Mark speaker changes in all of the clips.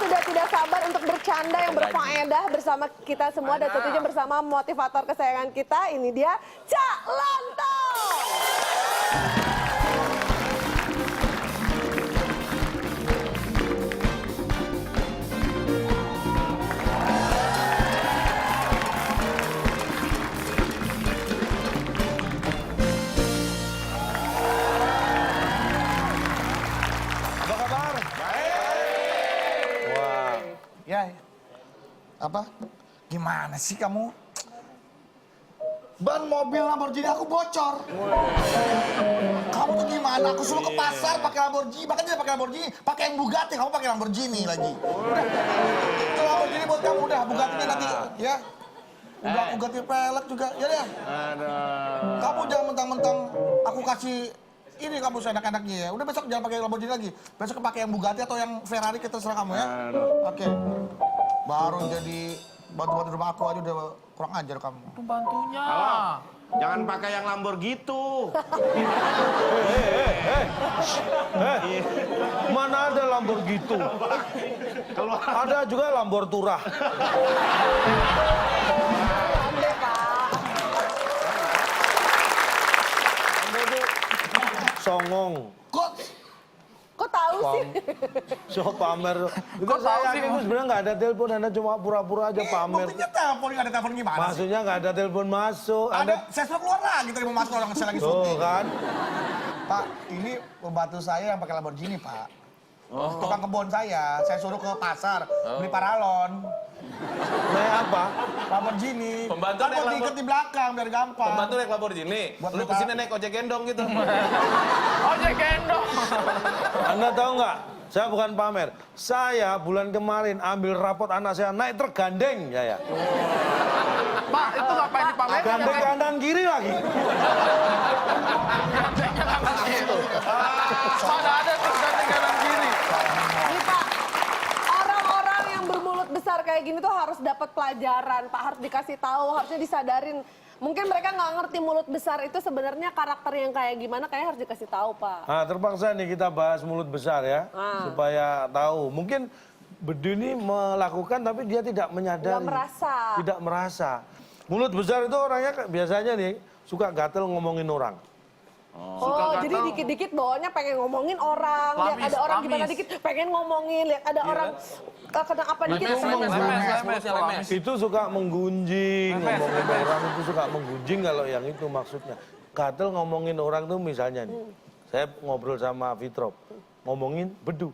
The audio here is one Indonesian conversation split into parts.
Speaker 1: sudah tidak sabar untuk bercanda yang berfaedah bersama kita semua dan tentunya bersama motivator kesayangan kita. Ini dia Cak Lontong.
Speaker 2: Ya, apa? Gimana sih kamu? Ban mobil Lamborghini aku bocor. Kamu tuh gimana? Aku suruh ke pasar pakai Lamborghini, bahkan dia pakai Lamborghini, pakai yang Bugatti, kamu pakai Lamborghini lagi. Udah, itu Lamborghini buat kamu udah, Bugatti nanti, ya. Udah aku ganti pelek juga, ya deh. Kamu jangan mentang-mentang aku kasih ini kamu seenak-enaknya ya. Udah besok jangan pakai Lamborghini lagi. Besok pakai yang Bugatti atau yang Ferrari, kita terserah kamu ya. Oke. Baru jadi bantu-bantu rumah aku aja udah kurang ajar kamu.
Speaker 3: Pembantunya.
Speaker 4: Halo, jangan pakai yang Lambor gitu.
Speaker 5: Mana ada Lambor gitu?
Speaker 4: Kalau
Speaker 5: Ada juga Lambor Turah. Songong.
Speaker 1: Kok tahu sih?
Speaker 5: So pamer. Itu saya yakin itu sebenarnya nggak ada telepon, Anda cuma pura-pura aja pamer.
Speaker 2: Buktinya telepon, nggak ada telepon gimana sih?
Speaker 5: Maksudnya nggak ada telepon masuk.
Speaker 2: Ada, saya suruh keluar lagi tadi mau masuk orang saya lagi
Speaker 5: Tuh
Speaker 2: syuting.
Speaker 5: kan.
Speaker 2: Pak, ini pembantu saya yang pakai Lamborghini, Pak. Tukang kebun saya suruh ke pasar beli paralon.
Speaker 5: Naik apa?
Speaker 2: Lamborghini.
Speaker 4: Pembantu
Speaker 2: Kan
Speaker 4: naik
Speaker 2: buat diikat di belakang biar gampang.
Speaker 4: pembantu naik Lamborghini,
Speaker 2: Buat
Speaker 4: lu
Speaker 2: mereka.
Speaker 4: kesini naik ojek gendong gitu.
Speaker 3: Ojek gendong.
Speaker 5: Anda tahu nggak? Saya bukan pamer. Saya bulan kemarin ambil rapot anak saya naik truk gandeng, ya.
Speaker 3: Pak, itu ngapain dipamerin?
Speaker 5: Gandeng kanan kiri lagi.
Speaker 3: Gandengnya kanan kiri. Mana ada tuh gandeng kanan kiri.
Speaker 1: Nih Pak, orang-orang yang bermulut besar kayak gini tuh harus dapat pelajaran, Pak. Harus dikasih tahu, harusnya disadarin. Mungkin mereka nggak ngerti mulut besar itu sebenarnya karakter yang kayak gimana, kayak harus dikasih tahu, Pak.
Speaker 5: Nah, terpaksa nih kita bahas mulut besar ya, supaya tahu. Mungkin Bedu ini melakukan tapi dia tidak menyadari.
Speaker 1: Nggak merasa.
Speaker 5: Tidak merasa. Mulut besar itu orangnya biasanya nih suka gatel ngomongin orang.
Speaker 1: Oh, jadi dikit-dikit bawahnya pengen ngomongin orang, lihat
Speaker 3: Lamis,
Speaker 1: ada orang
Speaker 3: lamis.
Speaker 1: gimana dikit pengen ngomongin, lihat ada orang kena apa dikit.
Speaker 3: Lemes.
Speaker 5: Itu suka menggunjing, ngomongin orang itu suka menggunjing kalau yang itu maksudnya. Gatel ngomongin orang tuh misalnya nih, saya ngobrol sama Fitrop, ngomongin Bedu.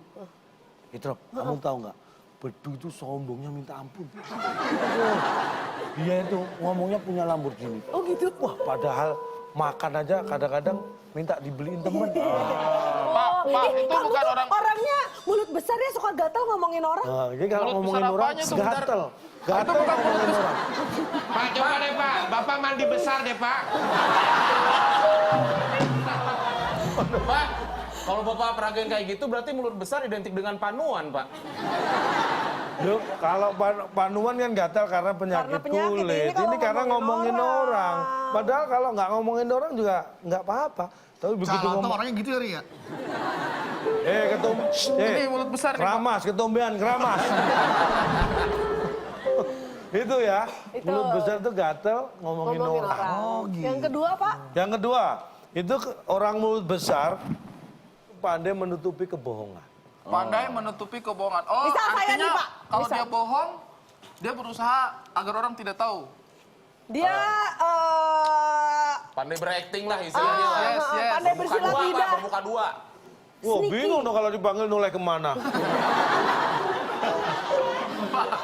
Speaker 5: Fitrop, kamu tahu nggak? Bedu itu sombongnya minta ampun. Dia itu ngomongnya punya Lamborghini.
Speaker 1: Oh gitu.
Speaker 5: Wah, padahal makan aja kadang-kadang minta dibeliin temen.
Speaker 3: Pak, itu
Speaker 1: kamu
Speaker 3: bukan
Speaker 1: tuh
Speaker 3: orang.
Speaker 1: orangnya mulut besar ya, suka gatal ngomongin orang.
Speaker 5: Nah, jadi kalau
Speaker 3: Mulut
Speaker 5: ngomongin
Speaker 3: besar
Speaker 5: orang,
Speaker 3: apanya tuh, bentar?
Speaker 5: gatel. Gatel
Speaker 3: bukan mulut
Speaker 5: ngomongin
Speaker 3: besar.
Speaker 5: orang.
Speaker 4: Pak, coba deh Pak, Bapak mandi besar deh Pak. Pak, kalau Bapak peragain kayak gitu berarti mulut besar identik dengan panuan Pak.
Speaker 5: Loh, kalau panuan kan gatal karena penyakit,
Speaker 1: Karena penyakit,
Speaker 5: kulit.
Speaker 1: ini kalau
Speaker 5: Ini karena ngomongin
Speaker 1: ngomongin
Speaker 5: orang. Padahal kalau nggak ngomongin orang juga nggak apa-apa. Tapi begitu
Speaker 2: Contoh
Speaker 5: ngomong,
Speaker 2: orangnya gitu ya, Ria?
Speaker 3: Ini mulut besar nih, Pak.
Speaker 5: keramas, ketombean, keramas. Itu ya,
Speaker 1: Itu.
Speaker 5: mulut besar tuh gatel ngomongin orang.
Speaker 2: Oh, gitu.
Speaker 1: Yang kedua, Pak,
Speaker 5: Yang kedua, itu orang mulut besar pandai menutupi kebohongan.
Speaker 3: Pandai menutupi kebohongan. Oh,
Speaker 1: Misal saya
Speaker 3: artinya
Speaker 1: nih, Pak.
Speaker 3: kalau
Speaker 1: Misal.
Speaker 3: dia bohong, dia berusaha agar orang tidak tahu.
Speaker 1: dia
Speaker 4: Pandai berakting lah istilahnya lah.
Speaker 3: Yes, yes.
Speaker 1: pandai
Speaker 4: Bermuka
Speaker 1: bersilat
Speaker 4: dua Pak,
Speaker 1: lidah.
Speaker 4: bermuka dua.
Speaker 5: Wah,
Speaker 1: Sneaky.
Speaker 5: bingung dong kalau dipanggil noleh kemana.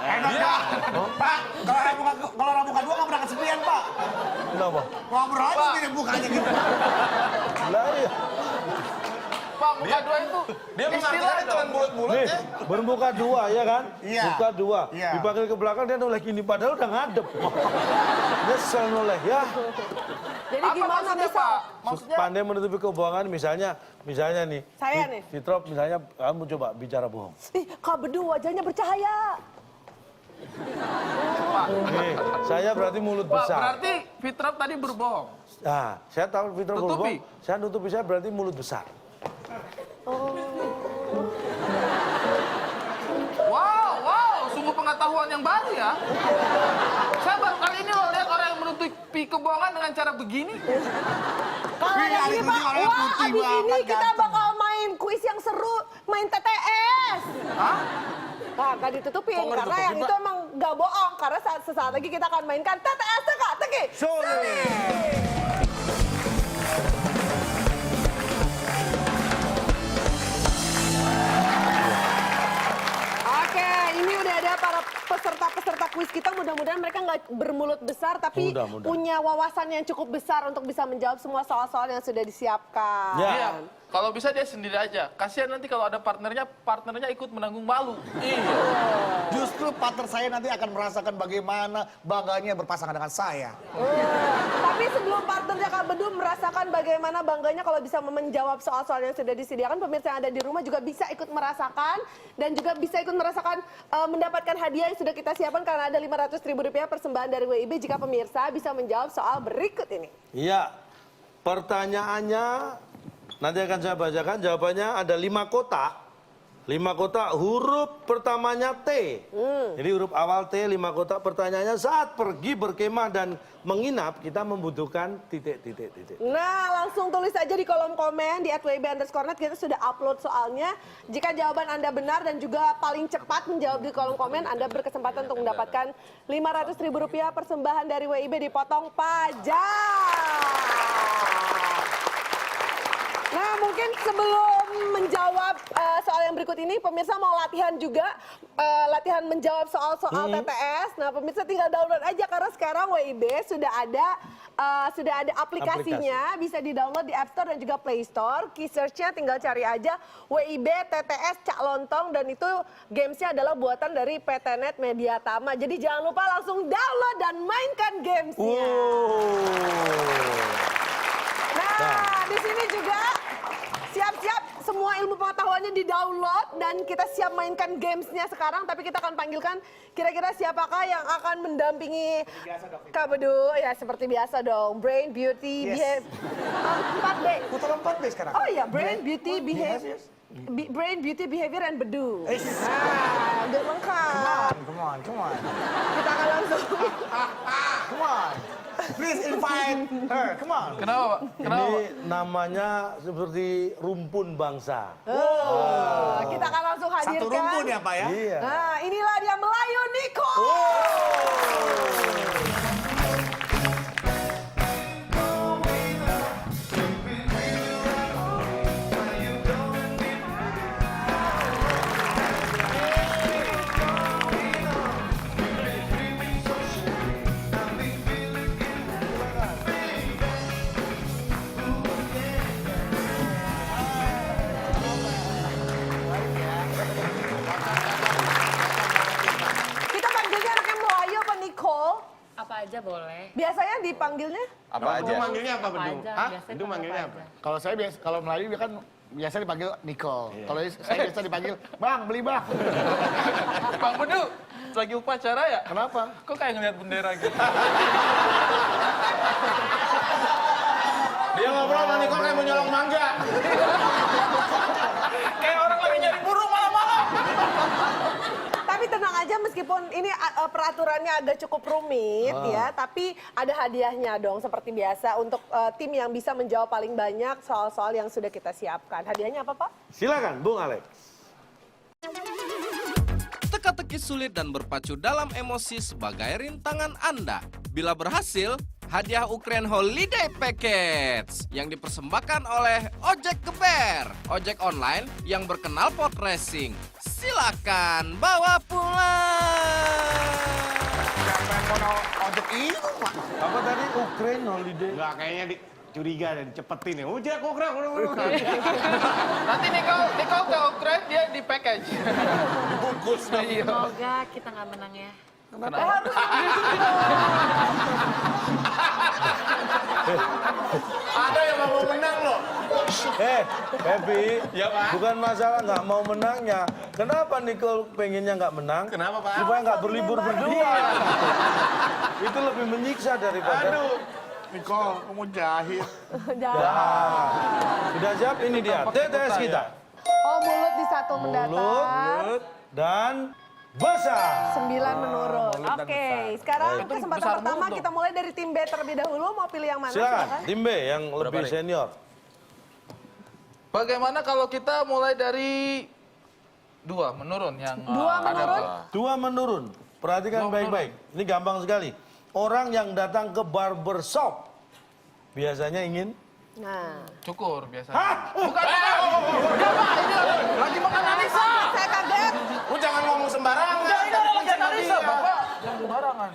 Speaker 2: Enak ya. Pak, kalau orang buka dua nggak pernah kesepian, Pak.
Speaker 5: Kenapa?
Speaker 2: Ngobrol aja sendiri bukanya gitu.
Speaker 5: Lah iya.
Speaker 3: Pak, muka dua itu
Speaker 4: Dia
Speaker 3: istilah
Speaker 4: mengartikan dengan
Speaker 3: dong.
Speaker 4: mulut-mulut
Speaker 5: Nih,
Speaker 4: ya.
Speaker 5: bermuka dua ya kan?
Speaker 2: Iya.
Speaker 5: Buka dua.
Speaker 2: Iya.
Speaker 5: Dipanggil ke belakang dia noleh gini, padahal udah ngadep. Nyesel noleh ya.
Speaker 1: Jadi
Speaker 3: Apa
Speaker 1: gimana
Speaker 3: maksudnya,
Speaker 1: bisa?
Speaker 3: Pak? Maksudnya
Speaker 5: Pandai menutupi kebohongan misalnya nih.
Speaker 1: Saya nih.
Speaker 5: Fitrop misalnya kamu coba bicara bohong.
Speaker 1: Ih, Kak Bedu wajahnya bercahaya.
Speaker 5: Nih, saya berarti mulut
Speaker 3: Pak,
Speaker 5: besar.
Speaker 3: berarti Fitrop tadi berbohong.
Speaker 5: Nah, saya tahu Fitrop
Speaker 3: Tutupi.
Speaker 5: berbohong. Saya nutupi saya berarti mulut besar.
Speaker 1: Oh.
Speaker 3: Wow, pengetahuan yang baru ya. Saya baru kali ini loh lihat orang yang menutupi kebohongan dengan cara begini.
Speaker 1: Kalau
Speaker 2: Iya,
Speaker 1: yang ini
Speaker 2: ini
Speaker 1: Pak,
Speaker 2: orangnya
Speaker 1: wah
Speaker 2: putih
Speaker 1: abis ini
Speaker 2: banget,
Speaker 1: kita
Speaker 2: ganteng.
Speaker 1: bakal main kuis yang seru, main TTS.
Speaker 3: Hah?
Speaker 1: Nah, nggak ditutupin,
Speaker 4: Kok nggak
Speaker 1: karena yang
Speaker 4: ditutupin,
Speaker 1: itu emang nggak bohong. Karena sesaat lagi kita akan mainkan TTS teka-teki. Oke, ini udah ada para peserta-peserta kuis kita. Mudah-mudahan mereka nggak bermulut besar, tapi
Speaker 5: Mudah-mudahan.
Speaker 1: punya wawasan yang cukup besar untuk bisa menjawab semua soal-soal yang sudah disiapkan.
Speaker 5: Ya.
Speaker 3: Iya. Kalau bisa dia sendiri aja. Kasihan nanti kalau ada partnernya ikut menanggung malu.
Speaker 4: Iya.
Speaker 2: Justru partner saya nanti akan merasakan bagaimana bangganya berpasangan dengan saya.
Speaker 1: Tapi sebelum partnernya Kak Bedu merasakan bagaimana bangganya kalau bisa menjawab soal-soal yang sudah disediakan, pemirsa yang ada di rumah juga bisa ikut merasakan dan juga bisa ikut merasakan mendapatkan hadiah yang sudah kita siapkan karena ada Rp500.000 persembahan dari WIB jika pemirsa bisa menjawab soal berikut ini.
Speaker 5: Iya, pertanyaannya nanti akan saya bacakan. Jawabannya ada 5 kotak. 5 kotak, huruf pertamanya T. Jadi huruf awal T, 5 kotak. Pertanyaannya, saat pergi berkemah dan menginap, kita membutuhkan titik.
Speaker 1: Nah, langsung tulis aja di kolom komen di @wib_net, kita sudah upload soalnya. Jika jawaban Anda benar dan juga paling cepat menjawab di kolom komen, Anda berkesempatan untuk mendapatkan Rp500.000 persembahan dari WIB dipotong pajak. Nah, mungkin sebelum menjawab soal yang berikut ini, pemirsa mau latihan juga, latihan menjawab soal-soal TTS. Nah, pemirsa tinggal download aja karena sekarang WIB sudah ada aplikasinya, bisa di-download di App Store dan juga Play Store. Key search-nya tinggal cari aja WIB TTS Cak Lontong dan itu gamesnya adalah buatan dari PT.net Media Tama. Jadi jangan lupa langsung download dan mainkan gamesnya. Nah, di sini juga siap-siap semua ilmu pengetahuannya di-download dan kita siap mainkan gamesnya sekarang. Tapi kita akan panggilkan kira-kira siapakah yang akan mendampingi Kak Bedu. Ya seperti biasa dong, Brain, Beauty,
Speaker 2: Yes.
Speaker 1: Behavior. 4B.
Speaker 2: Putar 4 deh sekarang.
Speaker 1: Oh iya, Brain, Beauty, Behavior. Brain, Beauty, Behavior, and Bedu. Nah, udah lengkap.
Speaker 2: Come on.
Speaker 1: Kita akan langsung.
Speaker 2: Come on. Please invite her. Come on.
Speaker 3: Kenapa, Pak? Kenapa, Pak?
Speaker 5: Ini namanya seperti rumpun bangsa.
Speaker 1: Kita akan langsung hadirkan.
Speaker 2: Satu rumpun ya, Pak ya?
Speaker 5: Iya.
Speaker 1: Nah, inilah dia Melayu Niko. Kita panggilnya anaknya Melayu apa Nicole?
Speaker 6: Apa aja boleh.
Speaker 1: Biasanya dipanggilnya?
Speaker 4: Apa aja?
Speaker 3: manggilnya apa,
Speaker 6: Apa
Speaker 3: Bedu?
Speaker 6: aja.
Speaker 3: Hah?
Speaker 6: Biasanya
Speaker 3: Bedu manggilnya apa?
Speaker 7: Kalau saya biasa, kalau Melayu kan biasa dipanggil Nicole. Kalau saya biasa dipanggil Bang, beli Bang.
Speaker 3: Bang Bedu, lagi upacara ya?
Speaker 7: Kenapa?
Speaker 3: Kok kayak ngeliat bendera gitu?
Speaker 4: Dia ngobrol sama Nicole kayak mau nyolong mangga.
Speaker 3: Kayak orang lagi nyari burung malam-malam.
Speaker 1: Tapi tenang aja meskipun ini peraturannya agak cukup rumit ya, tapi ada hadiahnya dong seperti biasa untuk tim yang bisa menjawab paling banyak soal-soal yang sudah kita siapkan. Hadiahnya apa, Pak?
Speaker 5: Silakan, Bung Alex.
Speaker 8: Teka-teki sulit dan berpacu dalam emosi sebagai rintangan Anda. Bila berhasil, hadiah Ukraine Holiday Package yang dipersembahkan oleh Ojek Geber, ojek online yang berkenal pot racing. Silakan bawa pulang.
Speaker 2: Siapa yang mau ojek itu, Pak?
Speaker 5: Apa tadi Ukraine holiday?
Speaker 9: Enggak, kayaknya curiga dan cepetin ya. Udah kok keren.
Speaker 3: Nanti Nicole ke Ukraine dia di package.
Speaker 2: Dibungkus.
Speaker 3: Iya.
Speaker 6: Semoga kita nggak menang ya.
Speaker 4: Ada yang mau menang loh.
Speaker 5: Happy,
Speaker 4: Ya, Pak.
Speaker 5: bukan masalah nggak mau menangnya. Kenapa Nicole pengennya nggak menang?
Speaker 4: Kenapa, Pak?
Speaker 5: Supaya nggak berlibur berdua. Itu lebih menyiksa daripada.
Speaker 4: Aduh.
Speaker 7: Nicole, kamu jahit.
Speaker 5: Sudah siap? Ini dia TTS kita.
Speaker 1: Oh, mulut di satu mendatar.
Speaker 5: Mulut dan besar.
Speaker 1: 9 menurun. Oke, sekarang
Speaker 4: Itu
Speaker 1: kesempatan
Speaker 4: besar
Speaker 1: pertama
Speaker 4: menurun
Speaker 1: kita mulai dari tim B terlebih dahulu. Mau pilih yang mana?
Speaker 5: Silakan, tim B yang lebih
Speaker 4: nih?
Speaker 5: senior.
Speaker 3: Bagaimana kalau kita mulai dari 2 menurun yang
Speaker 1: 2 menurun.
Speaker 5: 2 menurun. Perhatikan baik-baik. Ini gampang sekali. Orang yang datang ke barbershop biasanya ingin
Speaker 1: Nah,
Speaker 3: cukur biasanya. Bukan, enggak Pak, ini lagi menganalisa.
Speaker 1: saya kaget.
Speaker 4: Lu jangan ngomong sembarangan.
Speaker 3: Ini orang lagi analisa, Bapak. Jangan sembarangan.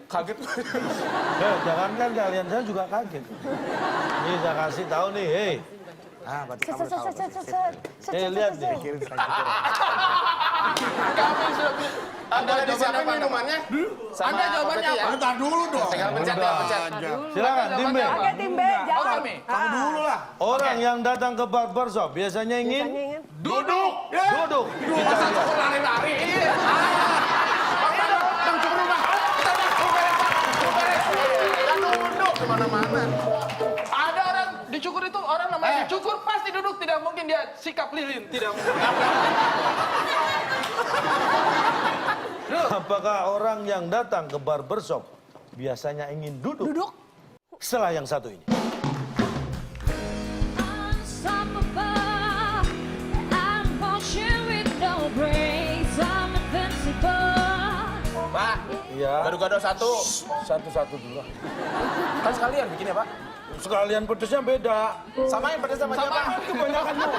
Speaker 4: Kaget.
Speaker 5: jangankan kalian, saya juga kaget. Ini saya kasih tahu nih, hei.
Speaker 7: Ah, berarti
Speaker 1: Set,
Speaker 7: kamu
Speaker 1: set,
Speaker 7: tahu.
Speaker 1: set, set, set, set,
Speaker 5: Eh,
Speaker 1: set,
Speaker 5: lihat
Speaker 1: set,
Speaker 5: deh.
Speaker 1: set.
Speaker 7: Kirim selanjutnya.
Speaker 3: Kami sudah
Speaker 4: Anda disiapin minumannya?
Speaker 3: Anda jawabannya apa?
Speaker 2: Bentar dulu dong.
Speaker 4: Tinggal pencet ya, pencet.
Speaker 5: Silakan, tim B.
Speaker 1: Oke, tim B, jawab.
Speaker 3: kami.
Speaker 2: Kamu dulu lah.
Speaker 5: Orang yang datang ke barbershop biasanya ingin
Speaker 1: Biasanya ingin.
Speaker 3: Duduk.
Speaker 5: duduk. Kita
Speaker 3: Masa
Speaker 5: lihat.
Speaker 3: cukur lari-lari? Iya. Bang cukur rumah. Kita dah beres, Pak. Beres. Kita duduk kemana-mana. Ada orang dicukur itu, orang namanya dicukur pasti duduk. Tidak mungkin dia sikap lilin. Tidak mungkin.
Speaker 5: Apakah orang yang datang ke barbershop biasanya ingin duduk?
Speaker 1: Duduk.
Speaker 5: Setelah yang satu ini.
Speaker 4: Pak,
Speaker 5: Iya.
Speaker 4: gado-gado satu.
Speaker 5: Satu-satu dulu.
Speaker 4: Kan sekalian bikin ya, Pak?
Speaker 5: Sekalian pedesnya beda.
Speaker 4: Samain pedes sama dia, Pak.
Speaker 5: Kebanyakan mau.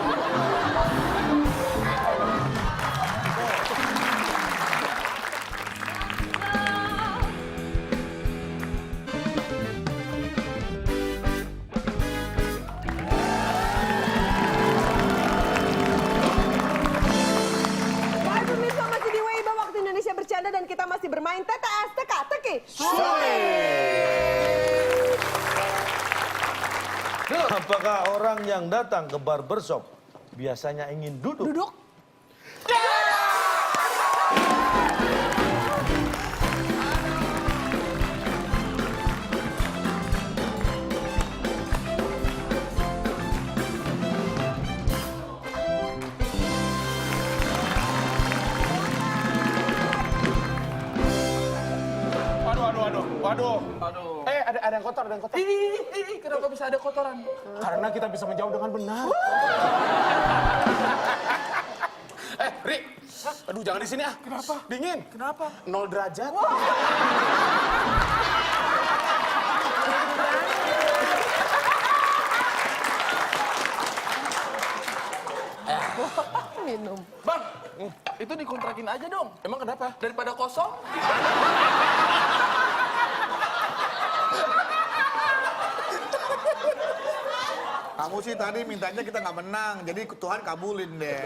Speaker 1: Hai pemirsa, masih di Weiba Waktu Indonesia Bercanda dan kita masih bermain TTS Teka-teki.
Speaker 5: Apakah orang yang datang ke barbershop biasanya ingin duduk?
Speaker 1: Duduk.
Speaker 4: Waduh.
Speaker 9: Ada yang kotor, ada yang kotor.
Speaker 3: Ih, kenapa bisa ada kotoran?
Speaker 9: Karena kita bisa menjawab dengan benar.
Speaker 4: Rik. Aduh, jangan di sini ah. Kenapa? Dingin.
Speaker 3: Kenapa?
Speaker 4: 0 derajat.
Speaker 1: Minum.
Speaker 3: Bang, itu dikontrakin aja dong.
Speaker 4: Emang kenapa?
Speaker 3: Daripada kosong.
Speaker 2: Kamu sih tadi mintanya kita nggak menang, jadi Tuhan kabulin deh.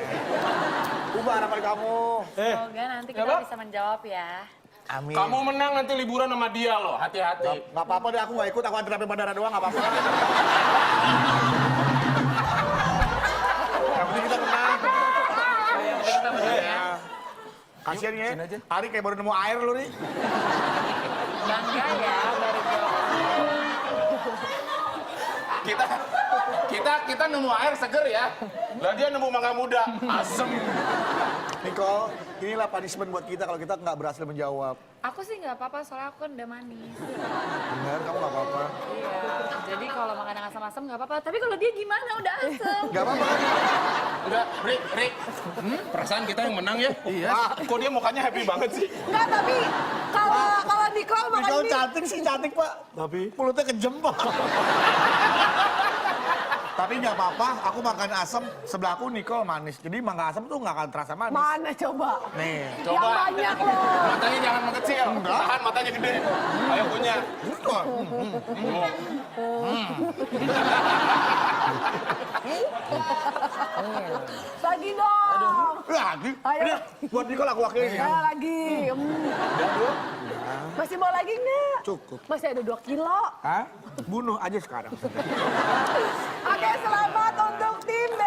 Speaker 2: Ubah harapan kamu.
Speaker 6: Semoga nanti kita bisa menjawab ya.
Speaker 2: Amin.
Speaker 4: Kamu menang nanti liburan sama dia loh. Hati-hati.
Speaker 2: Nggak apa-apa deh, aku nggak ikut, aku antar sampai bandara doang, nggak apa-apa. Yang penting kita menang.
Speaker 6: Kita menang ya.
Speaker 2: Kasian ya, Ari kayak baru nemu air lu nih.
Speaker 6: Bangga ya, baru jawab.
Speaker 4: Kita nemu air seger ya. Lah dia nemu mangga muda. Asem.
Speaker 2: Nicole, inilah punishment buat kita kalau kita nggak berhasil menjawab.
Speaker 6: Aku sih nggak apa-apa, soalnya aku kan udah manis.
Speaker 2: Bener, kamu nggak apa-apa.
Speaker 6: Iya, jadi kalau makan yang asam-asam nggak apa-apa. Tapi kalau dia gimana, udah asam.
Speaker 2: Nggak apa-apa kan?
Speaker 4: Udah, Rik. Perasaan kita yang menang ya? Iya. Kok dia mukanya happy banget sih?
Speaker 1: Enggak, tapi kalau Nicole makan
Speaker 2: Nicole
Speaker 1: mie.
Speaker 2: cantik sih, cantik Pak.
Speaker 5: Tapi
Speaker 2: Mulutnya kejem Pak. Tapi nggak apa-apa, aku makan asam, sebelah aku Nicole manis. Jadi mangga asam tuh nggak akan terasa manis.
Speaker 1: Mana coba?
Speaker 2: Nih.
Speaker 1: Yang banyak loh.
Speaker 4: Matanya jangan mengecil. Tahan matanya gede. Ayo punya.
Speaker 1: Lagi dong.
Speaker 2: Lagi?
Speaker 1: Ayo.
Speaker 2: Ini buat Nicole aku wakilin ya.
Speaker 1: Ayo lagi. Masih mau lagi nggak?
Speaker 2: Cukup.
Speaker 1: Masih ada 2 kilo.
Speaker 2: Hah? Bunuh aja sekarang.
Speaker 1: Oke, selamat untuk tim B.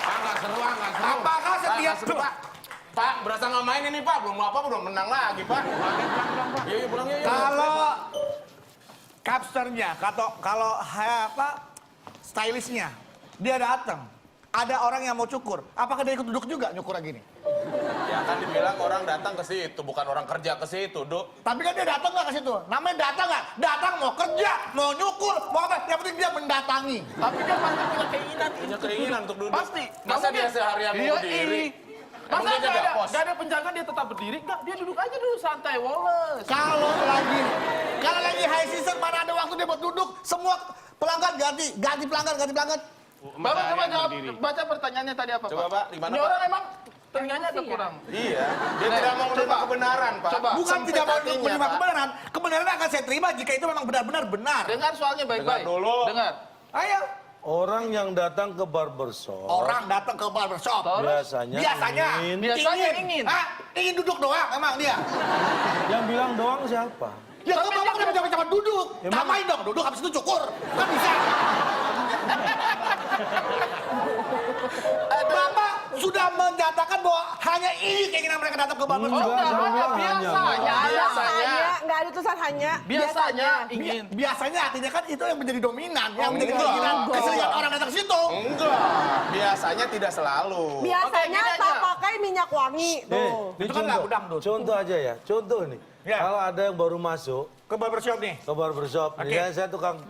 Speaker 4: Nggak seru. Apakah setiap... Pak, berasa nggak main ini Pak. Belum apa, belum menang lagi Pak. Yuk, pulang yuk.
Speaker 2: Kalau capsternya, kalau apa stylistnya, dia datang,
Speaker 7: ada orang yang mau cukur. Apakah dia ikut duduk juga nyukur lagi nih?
Speaker 4: Ya kan dibilang orang datang ke situ, bukan orang kerja ke situ, Duk.
Speaker 7: Tapi kan dia datang nggak ke situ? Namanya datang nggak? Datang mau kerja, mau nyukur, mau apa? Yang penting dia mendatangi.
Speaker 3: Tapi dia pasti punya keinginan.
Speaker 4: Punya keinginan untuk duduk.
Speaker 3: Pasti.
Speaker 4: Masa dia seharian mau berdiri? Emang
Speaker 3: Masa
Speaker 4: dia jaga pos?
Speaker 3: gak ada penjaga dia tetap berdiri? Enggak, dia duduk aja dulu santai, woles.
Speaker 7: Kalau lagi high season mana ada waktu dia buat duduk, semua pelanggan ganti pelanggan.
Speaker 3: Bapak coba jawab, baca pertanyaannya tadi apa,
Speaker 4: Coba, Pak, gimana,
Speaker 3: Ini
Speaker 4: Pak?
Speaker 3: orang emang telinganya agak kurang.
Speaker 4: Iya, dia tidak mau menerima kebenaran, Pak.
Speaker 3: Coba.
Speaker 7: Bukan
Speaker 4: Sempit
Speaker 7: tidak mau
Speaker 4: hatinya,
Speaker 7: menerima
Speaker 4: Pak.
Speaker 7: kebenaran. Kebenaran akan saya terima jika itu memang benar-benar benar.
Speaker 3: Dengar soalnya baik-baik.
Speaker 4: Dengar dulu.
Speaker 3: Dengar.
Speaker 7: Ayo.
Speaker 5: Orang yang datang ke barbershop
Speaker 7: Orang datang ke barbershop.
Speaker 5: biasanya ingin.
Speaker 3: Biasanya ingin.
Speaker 7: Ingin duduk doang emang dia.
Speaker 5: Yang bilang doang siapa?
Speaker 7: Ya kalau bapak kenapa jangan duduk?
Speaker 5: Emang-
Speaker 7: Tambahin dong duduk habis itu cukur. Kan bisa. Bapak sudah menyatakan bahwa hanya ini keinginan mereka datang ke barbershop.
Speaker 5: Enggak, saya bilang
Speaker 3: biasanya.
Speaker 1: Biasanya, nggak ada tulisan hanya.
Speaker 3: Biasanya ingin.
Speaker 7: Biasanya artinya kan itu yang menjadi dominan, yang menjadi keinginan keseringan orang datang ke situ.
Speaker 4: Enggak, biasanya tidak selalu.
Speaker 1: Biasanya
Speaker 3: Oke, gini
Speaker 1: tak
Speaker 3: aja.
Speaker 1: pakai minyak wangi.
Speaker 5: Nih,
Speaker 1: Tuh.
Speaker 5: ini
Speaker 7: Itu kan lagu dangdut.
Speaker 5: contoh aja ya. Contoh nih.
Speaker 7: Ya.
Speaker 5: Kalau ada yang baru masuk
Speaker 7: Ke barbershop nih.
Speaker 5: ke barbershop,
Speaker 7: Oke.
Speaker 5: nih saya tukang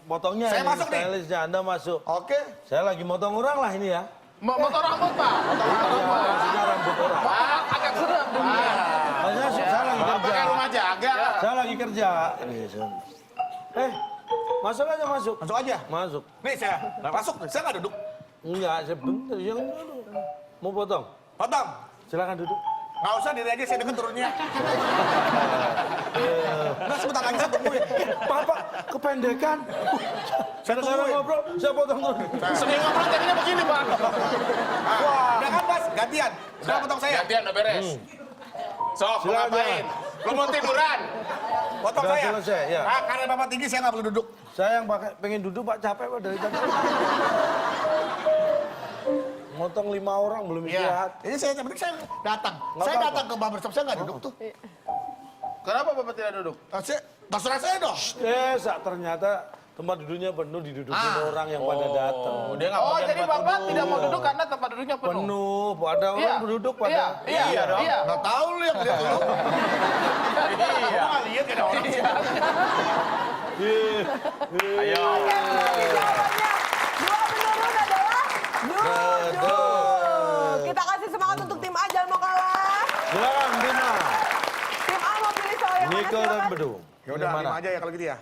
Speaker 5: potongnya,
Speaker 7: Saya
Speaker 5: ini,
Speaker 7: masuk nih.
Speaker 5: stylistnya, Anda masuk.
Speaker 7: Oke.
Speaker 5: Saya lagi motong orang lah ini ya.
Speaker 3: Motor rambut, Pak.
Speaker 5: Maksudnya rambut orang.
Speaker 3: Pak, agak kurang dunia.
Speaker 5: Maksudnya saya lagi
Speaker 4: Bapak
Speaker 5: kerja.
Speaker 4: kayak rumah jaga.
Speaker 5: Saya lagi kerja. Nih, masuk aja masuk.
Speaker 7: Masuk aja.
Speaker 5: Masuk.
Speaker 7: Nih saya masuk, saya nggak duduk.
Speaker 5: Enggak, sebentar. Yang mau potong.
Speaker 7: Potong.
Speaker 5: Silakan duduk.
Speaker 7: Nggak usah diri aja, saya deket turunnya. Nah, sebentar lagi saya tungguin.
Speaker 5: Bapak kependekan.
Speaker 7: Saya
Speaker 5: Sekarang
Speaker 7: tungguin.
Speaker 5: ngobrol, saya potong terus.
Speaker 3: Sering ngobrol jadinya begini, Pak.
Speaker 7: Wah, udah kan Mas, gantian. Sekarang potong saya.
Speaker 4: Gantian udah beres. Sok, mau
Speaker 5: Silakan.
Speaker 4: ngapain? Lu mau tiduran?
Speaker 7: Potong
Speaker 5: Udah
Speaker 7: saya.
Speaker 5: selesai, ya.
Speaker 7: Nah, karena Bapak tinggi, saya nggak perlu duduk.
Speaker 5: Saya yang pengen duduk Pak, capek Pak dari tadi. Motong 5 orang belum istirahat.
Speaker 7: Ini saya yang penting saya datang.
Speaker 5: Nggak
Speaker 7: Saya
Speaker 5: apa-apa.
Speaker 7: datang ke barbershop, saya nggak duduk tuh.
Speaker 3: Kenapa Bapak tidak duduk?
Speaker 7: Terserah saya dong.
Speaker 5: Ternyata tempat duduknya penuh didudukin orang yang pada datang.
Speaker 4: Dia nggak
Speaker 3: Oh,
Speaker 4: bagian
Speaker 3: jadi
Speaker 4: buat
Speaker 3: Bapak
Speaker 4: duduk.
Speaker 3: tidak mau duduk karena tempat duduknya penuh.
Speaker 5: Penuh, ada orang
Speaker 3: Iya.
Speaker 5: duduk pada.
Speaker 3: Iya, iya,
Speaker 4: Iya dong.
Speaker 3: iya.
Speaker 7: Nggak tahu lu yang lihat dulu.
Speaker 4: Iya.
Speaker 7: Nggak lihat ada orang.
Speaker 4: Ayo.
Speaker 1: Dua menurun adalah duduk. Kita kasih semangat untuk tim A, jangan mau kalah.
Speaker 5: Silakan Bima.
Speaker 1: Tim A mau pilih soal yang mana
Speaker 5: Nikel dan
Speaker 1: silakan.
Speaker 5: Bedu.
Speaker 7: Ya udah, 5 aja ya kalau gitu ya.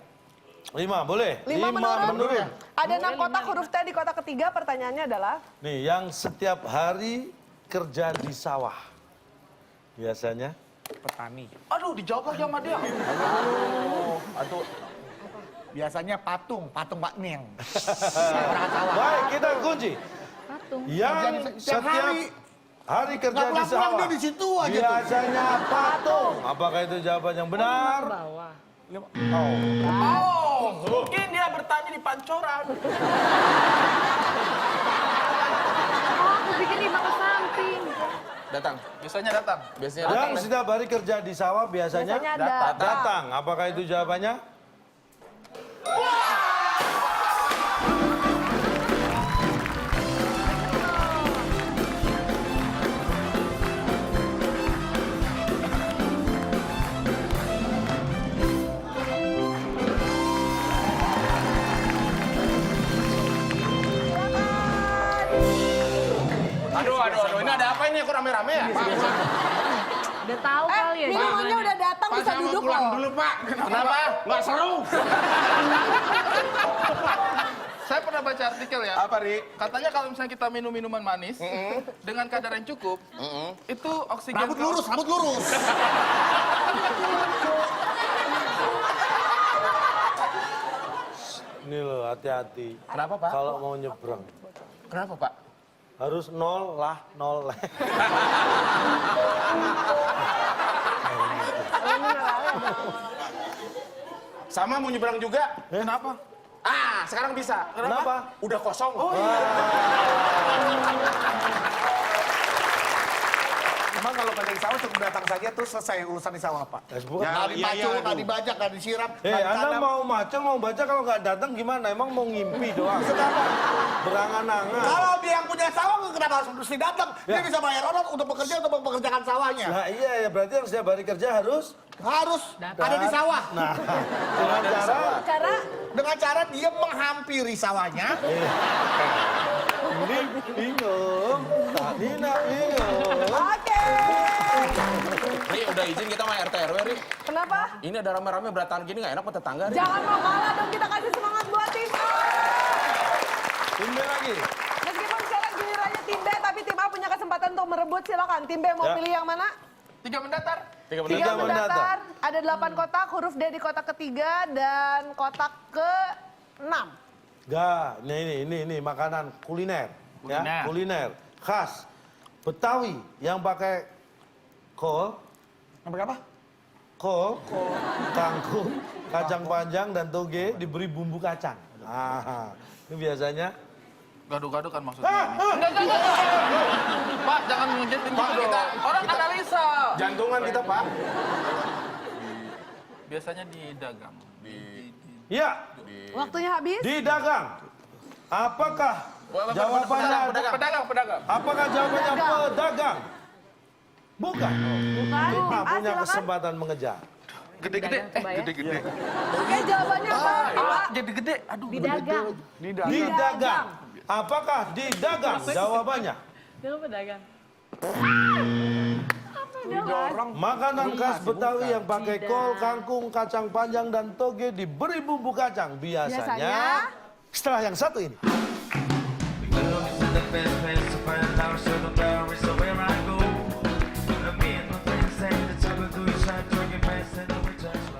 Speaker 5: 5 boleh?
Speaker 1: 5 menurun.
Speaker 5: menurun.
Speaker 1: Ada 6 kotak huruf T di kotak ketiga. Pertanyaannya adalah
Speaker 5: Nih, yang setiap hari kerja di sawah. Biasanya
Speaker 7: Petani.
Speaker 3: Aduh, dijawab lagi sama dia.
Speaker 7: Biasanya patung Pak Neng.
Speaker 5: baik, kita kunci.
Speaker 6: Patung.
Speaker 5: Yang
Speaker 7: Setiap
Speaker 5: setiap hari kerja
Speaker 7: Nggak
Speaker 5: di
Speaker 7: pulang-pulang
Speaker 5: sawah.
Speaker 7: dia di situ aja tuh.
Speaker 5: Biasanya patung. Apakah itu jawaban yang benar?
Speaker 6: Bawah.
Speaker 3: Oh, mungkin dia bertanya di pancoran.
Speaker 6: Oh, aku pikir lima ke samping.
Speaker 4: Datang.
Speaker 3: Biasanya datang.
Speaker 4: Biasanya datang.
Speaker 5: Yang setiap hari kerja di sawah biasanya,
Speaker 1: biasanya ada.
Speaker 5: datang. Apakah itu jawabannya?
Speaker 4: Aduh, ini ada apa ini kok rame-rame ya? Pak,
Speaker 6: Udah tahu kali ya.
Speaker 1: minumannya udah datang, bisa
Speaker 4: saya mau
Speaker 1: duduk
Speaker 4: pulang
Speaker 1: loh.
Speaker 4: dulu, Pak. Kenapa? Nggak seru.
Speaker 3: Saya pernah baca artikel ya.
Speaker 4: Apa, Rik?
Speaker 3: Katanya kalau misalnya kita minum minuman manis dengan kadar yang cukup, itu oksigen
Speaker 7: Rambut lurus, rambut lurus.
Speaker 5: Ini loh, hati-hati.
Speaker 4: Kenapa, Pak?
Speaker 5: Kalau mau nyebrang.
Speaker 4: Kenapa, Pak?
Speaker 5: Harus nol lah.
Speaker 4: Sama mau nyebrang juga?
Speaker 3: Kenapa?
Speaker 4: Ah, sekarang bisa.
Speaker 5: Kenapa?
Speaker 4: Udah kosong.
Speaker 7: Emang kalau nggak dari sawah cukup datang saja tuh selesai urusan di sawah, Pak.
Speaker 5: bukan.
Speaker 7: Nggak dipacu, nggak dibajak, nggak disiram, nggak
Speaker 5: Anda
Speaker 7: ditanam.
Speaker 5: mau macam mau baca kalau nggak datang gimana? Emang mau ngimpi doang? Berangan-angan.
Speaker 7: Kalau dia yang punya sawah, kenapa harus mesti datang? Dia
Speaker 5: Ya.
Speaker 7: bisa bayar orang untuk bekerja untuk mempekerjakan sawahnya.
Speaker 5: Nah iya ya berarti yang setiap hari kerja harus.
Speaker 7: Harus ada di sawah.
Speaker 5: Nah
Speaker 7: Dengan cara dia menghampiri sawahnya.
Speaker 5: ini bingung. Tadi nak bingung.
Speaker 1: Oke.
Speaker 4: Ri, udah izin kita sama RT RW, Ri.
Speaker 1: Kenapa?
Speaker 4: Ini ada rame-rame berantakan gini nggak enak buat tetangga, Ri.
Speaker 1: Jangan mau kalah dong, kita kasih semangat buat tim A.
Speaker 5: Ini lagi.
Speaker 1: Meskipun sekarang gilirannya tim B, tapi tim A punya kesempatan untuk merebut. Silakan, tim B mau
Speaker 5: Ya.
Speaker 1: pilih yang mana?
Speaker 3: 3 mendatar.
Speaker 4: 3 menit.
Speaker 1: Tiga
Speaker 5: Tiga mendatar.
Speaker 1: mendatar, ada 8 kotak, huruf D di kotak ketiga, dan kotak ke-6.
Speaker 5: Gak, ini makanan kuliner. Ya,
Speaker 3: Kuliner.
Speaker 5: kuliner khas Betawi yang pakai kol,
Speaker 7: Apa?
Speaker 5: kol, kangkung, kacang panjang dan toge diberi bumbu kacang. Nah, ini biasanya.
Speaker 3: Gado-gado kan maksudnya ini. Enggak. Pak, jangan ngejetin
Speaker 4: Pak,
Speaker 3: dulu.
Speaker 4: kita-
Speaker 3: Orang
Speaker 4: kita-
Speaker 3: analisa.
Speaker 4: Jantungan kita, Pak.
Speaker 3: Biasanya di dagang.
Speaker 5: Ya,
Speaker 1: Waktunya habis.
Speaker 5: di dagang. Apakah jawabannya?
Speaker 3: Pedagang.
Speaker 5: Apakah jawabannya pedagang? Bukan.
Speaker 1: Bukan, tim
Speaker 5: Nah,
Speaker 1: A
Speaker 5: punya
Speaker 1: silakan.
Speaker 5: kesempatan mengejar.
Speaker 3: Gede-gede.
Speaker 6: Coba ya.
Speaker 3: Gede-gede.
Speaker 1: Oke, jawabannya apa? Tim A.
Speaker 3: Gede-gede. Aduh.
Speaker 6: Di dagang.
Speaker 5: Di dagang. Apakah di dagang? Jawabannya.
Speaker 6: Dia lupa dagang.
Speaker 5: Makanan khas Betawi yang pakai kol, kangkung, kacang panjang, dan toge diberi bumbu kacang. Biasanya,
Speaker 1: Biasanya?
Speaker 5: setelah yang satu ini.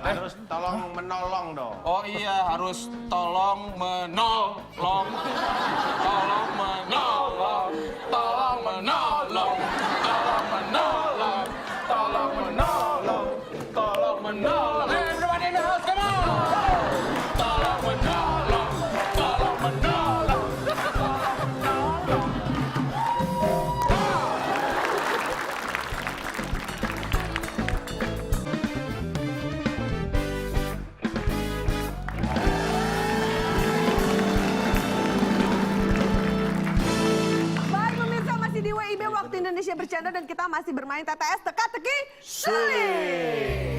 Speaker 9: Harus tolong menolong dong.
Speaker 4: Oh iya, harus tolong menolong. Tolong menolong. Tolong menolong. Tolong menolong. Tolong menolong. Tolong menolong. Everybody in the house, come on. Tolong menolong. Tolong menolong.
Speaker 1: Baik pemirsa, masih di WIB Waktu Indonesia Bercanda dan kita masih bermain TTS Teka-Teki Sulit.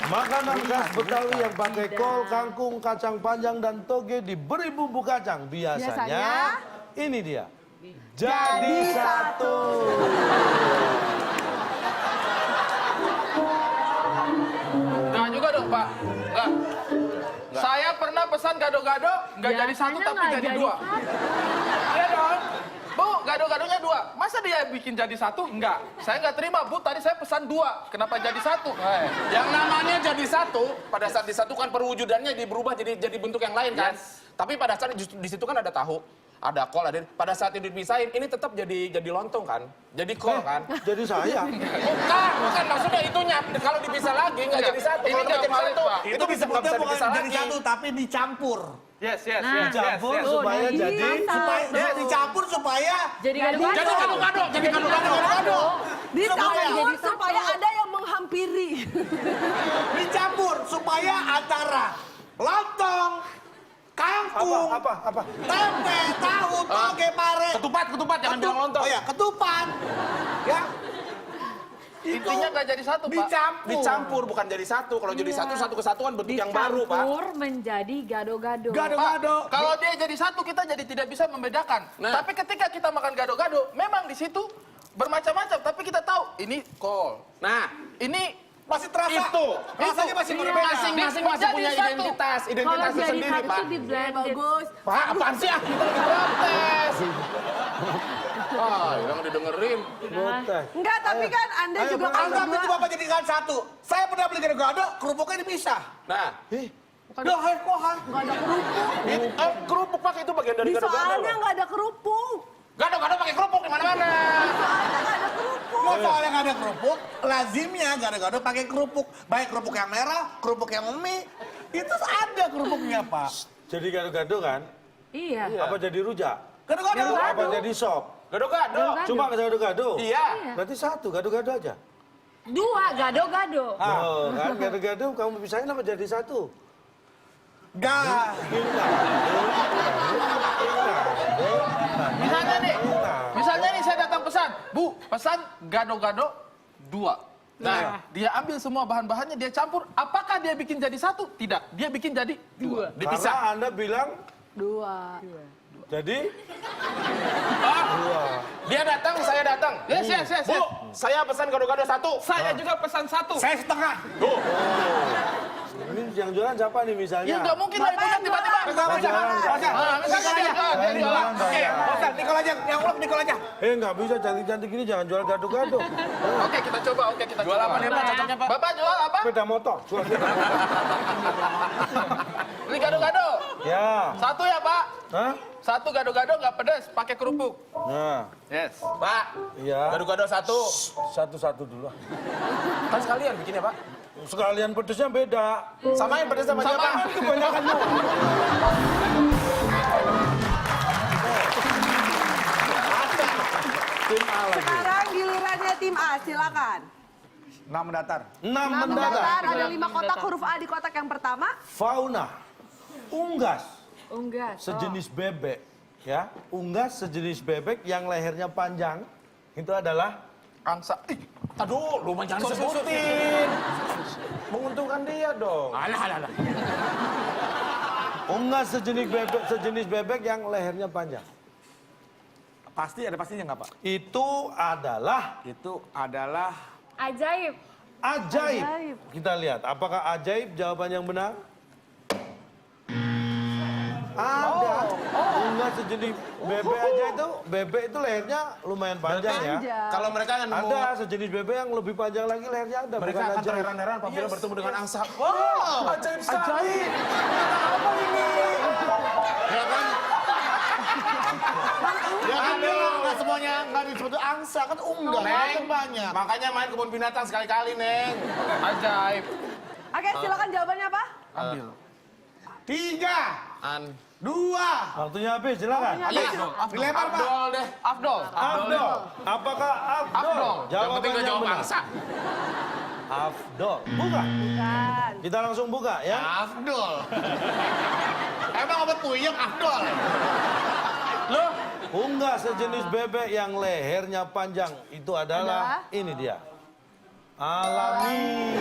Speaker 5: Makanan khas Betawi yang pakai kol, kangkung, kacang panjang, dan toge diberi bumbu kacang. Biasanya,
Speaker 1: Biasanya?
Speaker 5: ini dia. Jadi satu.
Speaker 3: Enggak juga dong, Pak. Enggak. Saya pernah pesan gado-gado, nggak jadi satu
Speaker 6: Biasanya
Speaker 3: tapi
Speaker 6: nggak
Speaker 3: jadi
Speaker 6: jadi
Speaker 3: 2.
Speaker 6: satu.
Speaker 3: Iya dong. Bu, gado-gadonya 2. Masa dia bikin jadi 1? Enggak. Saya nggak terima, Bu. Tadi saya pesan 2. Kenapa jadi 1?
Speaker 4: Yang namanya jadi satu, pada saat disatukan perwujudannya berubah jadi bentuk yang lain kan. Tapi pada saat di situ kan ada tahu, ada kol, ada. Pada saat itu dipisahin, ini tetap jadi lontong kan, jadi kol kan.
Speaker 5: Jadi saya.
Speaker 4: Bukan maksudnya itunya. Kalau dipisah lagi nggak jadi satu.
Speaker 3: Ini
Speaker 4: Kalau nggak jadi
Speaker 3: jauh
Speaker 4: satu,
Speaker 3: Pak.
Speaker 4: itu bisa nggak bisa dipisah
Speaker 7: jadi
Speaker 4: lagi.
Speaker 7: satu, tapi dicampur.
Speaker 3: Yes.
Speaker 5: Campur supaya
Speaker 6: nah,
Speaker 5: jadi.
Speaker 7: Supaya dicampur supaya
Speaker 6: Jadi gado-gado.
Speaker 4: Jadi gado-gado, jadi gado-gado.
Speaker 1: Dicampur supaya ada yang menghampiri.
Speaker 7: dicampur supaya antara lontong, kangkung,
Speaker 5: Apa?
Speaker 7: tempe, tahu, toge, pare.
Speaker 4: Ketupat, jangan bilang lontong.
Speaker 7: Oh ya, ketupat. Ya.
Speaker 3: Intinya nggak jadi satu, Pak.
Speaker 4: Dicampur bukan jadi satu. Kalau jadi satu kesatuan bentuk yang baru, Pak.
Speaker 6: Dicampur menjadi gado-gado.
Speaker 7: Gado-gado.
Speaker 3: Pak, kalau dia jadi satu, kita jadi tidak bisa membedakan.
Speaker 4: Nah.
Speaker 3: Tapi ketika kita makan gado-gado, memang di situ bermacam-macam. Tapi kita tahu, ini kol.
Speaker 4: Nah,
Speaker 3: Ini
Speaker 7: Masih terasa.
Speaker 4: Itu.
Speaker 7: Rasanya masih
Speaker 6: Iya.
Speaker 7: berbeda.
Speaker 4: masing-masing masih
Speaker 3: Jadi
Speaker 4: punya
Speaker 3: satu.
Speaker 4: identitas
Speaker 6: Kalau jadi
Speaker 4: sendiri,
Speaker 6: satu
Speaker 4: Pak.
Speaker 6: tuh di blended.
Speaker 1: Bagus.
Speaker 4: Pak, apaan sih? Kita lagi protes. Yang didengerin.
Speaker 5: Botek.
Speaker 1: Enggak, tapi kan Anda
Speaker 5: Ayo,
Speaker 1: juga
Speaker 5: Bang.
Speaker 1: kan
Speaker 7: Anggap itu
Speaker 1: berdua.
Speaker 7: Bapak jadikan satu. Saya pernah beli gado-gado, kerupuknya dipisah.
Speaker 4: Nah,
Speaker 7: Loh, hai, kok hai?
Speaker 1: Nggak ada kerupuk.
Speaker 4: kerupuk Pak itu bagian dari
Speaker 1: Di
Speaker 4: gado-gado.
Speaker 1: soalnya nggak ada kerupuk.
Speaker 4: Gado-gado pakai kerupuk di mana-mana.
Speaker 1: Soalnya nggak ada kerupuk.
Speaker 7: Mau soalnya nggak ada kerupuk, lazimnya gado-gado pakai kerupuk. Baik kerupuk yang merah, kerupuk yang mie, itu ada kerupuknya, Pak.
Speaker 5: Jadi gado-gado kan?
Speaker 6: Iya.
Speaker 5: Apa jadi rujak?
Speaker 7: Gado-gado.
Speaker 5: Apa jadi sop?
Speaker 4: Gado-gado.
Speaker 5: Cuma gado-gado?
Speaker 4: Iya.
Speaker 5: Berarti satu, gado-gado aja.
Speaker 6: 2, gado-gado.
Speaker 5: Oh, kan gado-gado kamu pisahin apa jadi satu?
Speaker 7: Gas.
Speaker 3: Misalnya nih saya datang pesan, Bu, pesan gado-gado 2. Nah, dia ambil semua bahan-bahannya, dia campur. Apakah dia bikin jadi satu? Tidak, dia bikin jadi 2. Dipisah.
Speaker 5: Karena Anda bilang
Speaker 1: 2.
Speaker 5: jadi
Speaker 4: Dia datang, saya datang.
Speaker 3: Yes.
Speaker 4: Bu, saya pesan gado-gado 1.
Speaker 3: Saya juga pesan 1.
Speaker 7: Saya setengah.
Speaker 5: ini yang jualan siapa nih misalnya?
Speaker 3: Ya nggak mungkin lah ibunya tiba-tiba.
Speaker 5: Jangan.
Speaker 3: Misalnya dia diolah.
Speaker 7: Oke, Ustaz, Nikol aja. Yang ulek Nikol aja.
Speaker 5: Nggak bisa cantik-cantik gini jangan jual gado-gado.
Speaker 3: Oke, kita coba.
Speaker 4: Jual apa nih, Pak? Cocoknya, Pak?
Speaker 3: Bapak jual apa?
Speaker 5: Sepeda motor. Jual sepeda motor.
Speaker 3: Ini gado-gado.
Speaker 5: Ya.
Speaker 3: 1 ya, Pak.
Speaker 5: Hah?
Speaker 3: 1 gado-gado nggak pedas, pakai kerupuk.
Speaker 5: Nah,
Speaker 3: Yes.
Speaker 4: Pak,
Speaker 5: iya.
Speaker 4: gado-gado 1.
Speaker 5: Satu-satu dulu.
Speaker 4: Kan sekalian bikinnya, Pak.
Speaker 5: Sekalian pedesnya beda.
Speaker 4: Samain pedas sama dia, Pak.
Speaker 5: Kebanyakan lu. Tim A lagi.
Speaker 1: Sekarang gilirannya tim A, silakan.
Speaker 7: 6 mendatar.
Speaker 5: 6
Speaker 1: Nah,
Speaker 5: mendatar.
Speaker 1: mendaftar, ada 5 kotak huruf A di kotak yang pertama.
Speaker 5: Fauna. Unggas.
Speaker 6: Unggas.
Speaker 5: Sejenis bebek. Ya, unggas sejenis bebek yang lehernya panjang. Itu adalah
Speaker 3: Angsa.
Speaker 4: Aduh, lu mah jangan sebutin. Menguntungkan dia dong.
Speaker 3: Alah.
Speaker 5: unggas sejenis bebek yang lehernya panjang.
Speaker 7: Pasti ada pastinya nggak, Pak?
Speaker 5: Itu adalah
Speaker 6: Ajaib.
Speaker 5: ajaib.
Speaker 1: Ajaib.
Speaker 5: Kita lihat, apakah ajaib jawaban yang benar? Ada. Unggas sejenis bebek aja itu, bebek itu lehernya lumayan panjang ya.
Speaker 1: Panjang.
Speaker 4: Kalau mereka yang nemu,
Speaker 5: Ada sejenis bebek yang lebih panjang lagi lehernya ada.
Speaker 4: mereka
Speaker 5: bukan
Speaker 4: akan
Speaker 5: ajaib.
Speaker 4: terheran-heran apabila bertemu dengan angsa. Wow, ajaib sekali. Apa ini? Ya kan?
Speaker 2: Ya kan dong, nggak semuanya nggak disebut angsa, kan unggas.
Speaker 4: Neng,
Speaker 2: Banyak.
Speaker 4: makanya main kebun binatang sekali-kali, Neng.
Speaker 3: Ajaib.
Speaker 1: Oke, silakan jawabannya apa?
Speaker 3: Ambil.
Speaker 2: 3, 2.
Speaker 5: Waktunya habis, silakan.
Speaker 2: Dilempar, Pak.
Speaker 4: Abdol deh.
Speaker 3: Afdol.
Speaker 5: Afdol. Apakah Afdol?
Speaker 3: Afdol.
Speaker 4: Yang
Speaker 5: Jawaban
Speaker 4: penting gak
Speaker 5: yang
Speaker 4: jawab
Speaker 5: benar.
Speaker 4: angsa.
Speaker 5: Afdol. Buka.
Speaker 1: Bukan.
Speaker 5: Kita langsung buka ya.
Speaker 2: Afdol. Emang obat puyeng Afdol.
Speaker 5: Loh, unggas sejenis bebek yang lehernya panjang itu adalah ini dia. Alami.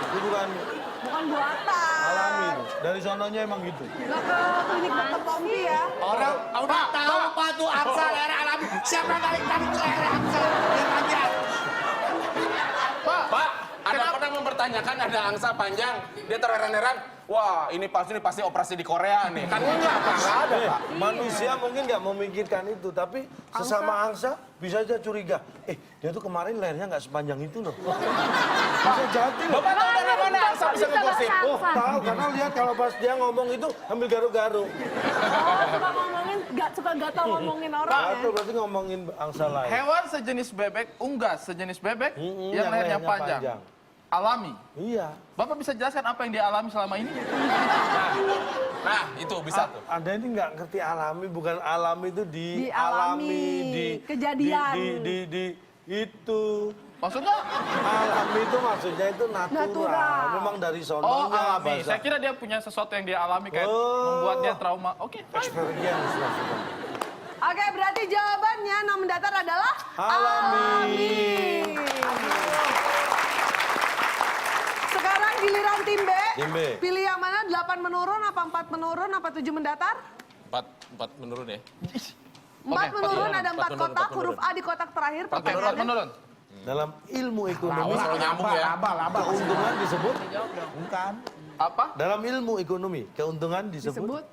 Speaker 5: Itu bukan
Speaker 1: Bukan buatan.
Speaker 5: alami. Dari sononya emang gitu.
Speaker 1: Nggak ke klinik dokter Pompi ya.
Speaker 2: Orang udah tahu Pak tuh angsa leher alami. Siapa yang tarik tuh leher angsa yang panjang?
Speaker 4: Pak, ada pernah mempertanyakan ada angsa panjang, dia terheran-heran. Wah, ini pasti operasi di Korea nih. Kan enggak, Pak. Enggak ada, Pak.
Speaker 5: Manusia mungkin nggak memikirkan itu, tapi sesama angsa bisa aja curiga. Dia tuh kemarin lehernya nggak sepanjang itu loh. Bisa jadi loh.
Speaker 4: Bapak tahu dari mana angsa bisa ngegosip?
Speaker 5: Oh, tahu karena lihat kalau pas dia ngomong itu ambil garu-garu.
Speaker 1: Oh, suka ngomongin, nggak suka gatal ngomongin orang ya.
Speaker 5: Itu berarti ngomongin angsa lain.
Speaker 3: Hewan sejenis bebek, unggas sejenis bebek yang lehernya panjang. Alami.
Speaker 5: Iya.
Speaker 3: Bapak bisa jelaskan apa yang dia alami selama ini?
Speaker 4: Nah, itu bisa tuh.
Speaker 5: Anda ini nggak ngerti alami, bukan alami itu
Speaker 1: Dialami.
Speaker 5: dialami,
Speaker 1: Kejadian.
Speaker 5: di itu.
Speaker 3: Maksudnya?
Speaker 5: Alami itu maksudnya itu natural.
Speaker 1: Natural.
Speaker 5: Memang dari
Speaker 3: Oh,
Speaker 5: sononya
Speaker 3: alami.
Speaker 5: bahasa.
Speaker 3: Saya kira dia punya sesuatu yang dia alami kayak
Speaker 5: Oh.
Speaker 3: membuat dia trauma. Oke, fine.
Speaker 5: Experience maksudnya.
Speaker 1: Oke, berarti jawabannya nama mendatar adalah
Speaker 5: Alami.
Speaker 1: Sekarang giliran tim B.
Speaker 5: Tim B.
Speaker 1: Pilih yang mana? 8 menurun, apa 4 menurun, apa 7 mendatar?
Speaker 4: 4 menurun ya.
Speaker 1: 4 menurun,
Speaker 4: menurun,
Speaker 1: ada 4
Speaker 4: empat menurun,
Speaker 1: kotak,
Speaker 4: empat
Speaker 1: huruf A di kotak terakhir.
Speaker 3: Oke,
Speaker 1: Pertanyaannya,
Speaker 3: menurun.
Speaker 5: Dalam ilmu ekonomi,
Speaker 4: Selalu nyambung ya.
Speaker 2: Laba.
Speaker 5: keuntungan disebut.
Speaker 2: Bukan.
Speaker 3: Apa?
Speaker 5: Dalam ilmu ekonomi, keuntungan
Speaker 1: disebut.
Speaker 5: disebut.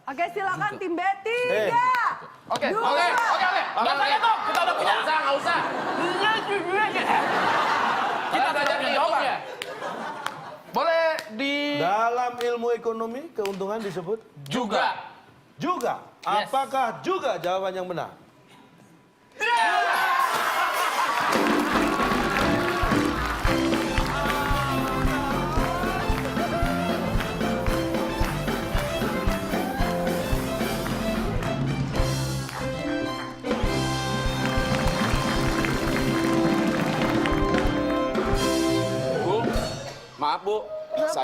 Speaker 1: Oke, silakan tim B. 3,
Speaker 3: Oke.
Speaker 1: 2,
Speaker 3: Nggak saya tuh, kita udah punya.
Speaker 4: Nggak usah.
Speaker 3: Kita udah jadi jawabannya. Boleh di
Speaker 5: Dalam ilmu ekonomi, keuntungan disebut.
Speaker 3: juga.
Speaker 5: Juga.
Speaker 3: Yes.
Speaker 5: Apakah juga jawaban yang benar?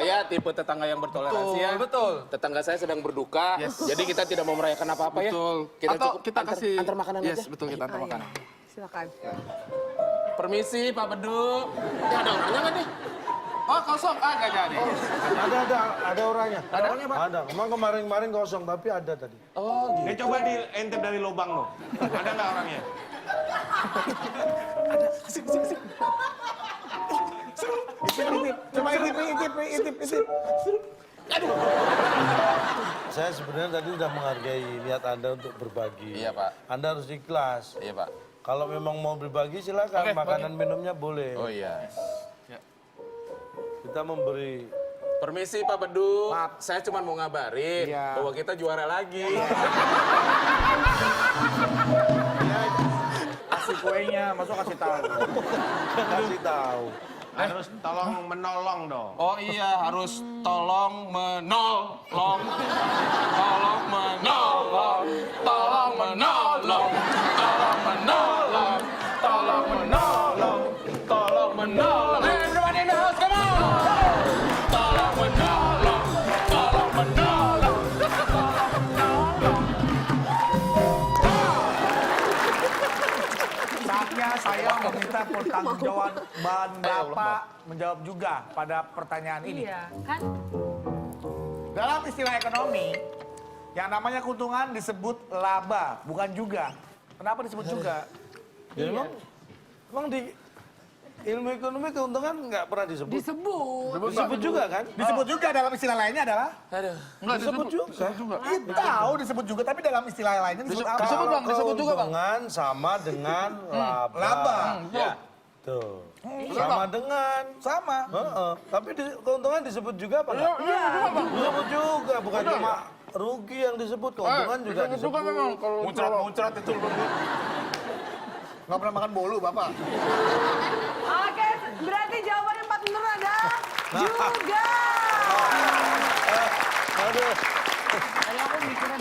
Speaker 4: Saya tipe tetangga yang bertoleransi ya.
Speaker 3: Betul.
Speaker 4: Tetangga saya sedang berduka, jadi kita tidak mau merayakan apa-apa ya.
Speaker 3: Betul.
Speaker 4: Kita
Speaker 3: Atau
Speaker 4: cukup
Speaker 3: kita kasih
Speaker 4: antar makanan
Speaker 3: yes,
Speaker 4: aja.
Speaker 3: betul, kita antar makanan.
Speaker 1: Silakan.
Speaker 4: Permisi Pak Bedu. Ya ada orangnya nggak nih?
Speaker 3: Oh, kosong. Ah, nggak jadi.
Speaker 5: Ada orangnya.
Speaker 3: Ada orangnya, Pak?
Speaker 5: Ada. Emang kemarin kosong, tapi ada tadi.
Speaker 4: Oh, gitu.
Speaker 9: Dia coba diintip dari lubang lo. Ada nggak orangnya?
Speaker 7: Coba intip.
Speaker 5: Saya sebenarnya tadi sudah menghargai niat Anda untuk berbagi.
Speaker 4: Iya, Pak.
Speaker 5: Anda harus ikhlas.
Speaker 4: Iya Pak.
Speaker 5: Kalau memang mau berbagi silakan,
Speaker 3: Oke,
Speaker 5: makanan minumnya boleh.
Speaker 4: Oh iya.
Speaker 5: Kita memberi.
Speaker 4: Permisi Pak Bedu.
Speaker 7: Maaf.
Speaker 4: Saya cuma mau ngabarin
Speaker 7: Iya.
Speaker 4: bahwa kita juara lagi.
Speaker 9: Kasih kuenya, masuk kasih tahu.
Speaker 5: Kasih tahu.
Speaker 9: Harus tolong menolong dong.
Speaker 4: Oh iya, harus tolong menolong. Tolong menolong. Tolong menolong. Tolong menolong. Tolong menolong. Tolong menolong. Everybody in the house, come on! Tolong menolong. Tolong menolong.
Speaker 7: Saatnya saya meminta pertanggungjawaban Bapak menjawab juga pada pertanyaan ini.
Speaker 6: Iya, kan?
Speaker 7: Dalam istilah ekonomi, yang namanya keuntungan disebut laba, bukan juga. Kenapa disebut juga?
Speaker 5: Ya, emang di ilmu ekonomi keuntungan nggak pernah disebut. Disebut juga kan?
Speaker 7: Disebut juga dalam istilah lainnya adalah?
Speaker 3: Enggak
Speaker 5: Disebut juga.
Speaker 7: Kita tahu disebut juga, tapi dalam istilah lainnya disebut apa?
Speaker 3: Disebut, Bang. Disebut juga, Bang.
Speaker 5: Keuntungan sama dengan laba.
Speaker 7: Laba.
Speaker 4: Ya.
Speaker 5: Tuh. Sama dengan.
Speaker 7: Sama.
Speaker 5: Heeh. Tapi keuntungan disebut juga apa enggak? Iya. Disebut juga, bukan cuma rugi yang disebut, keuntungan juga disebut.
Speaker 3: memang kalau
Speaker 4: Muncrat itu.
Speaker 2: Nggak pernah makan bolu, Bapak.
Speaker 1: Oke, berarti jawaban yang 4 benar adalah juga.
Speaker 5: Aduh.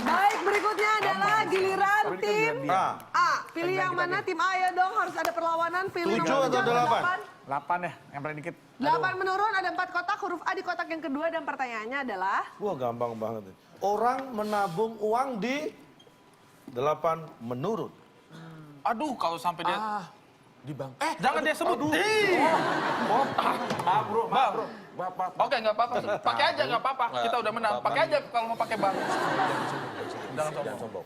Speaker 1: Baik, berikutnya adalah giliran tim
Speaker 5: Nah,
Speaker 1: A. Pilih yang mana? Tim A ya dong, harus ada perlawanan. Pilih
Speaker 5: 7
Speaker 1: nomor
Speaker 5: atau 8?
Speaker 7: 8 ya, yang paling dikit.
Speaker 1: 8 menurun, ada 4 kotak, huruf A di kotak yang kedua, dan pertanyaannya adalah...
Speaker 5: wah gampang banget. Orang menabung uang di 8 menurun.
Speaker 3: Aduh, kalau sampai dia
Speaker 4: Di bank.
Speaker 3: jangan dia sebut. Bro. Oke, nggak apa-apa. Pakai aja nggak apa-apa. Kita udah menang. Pakai aja kalau mau pakai bank. Jangan sombong.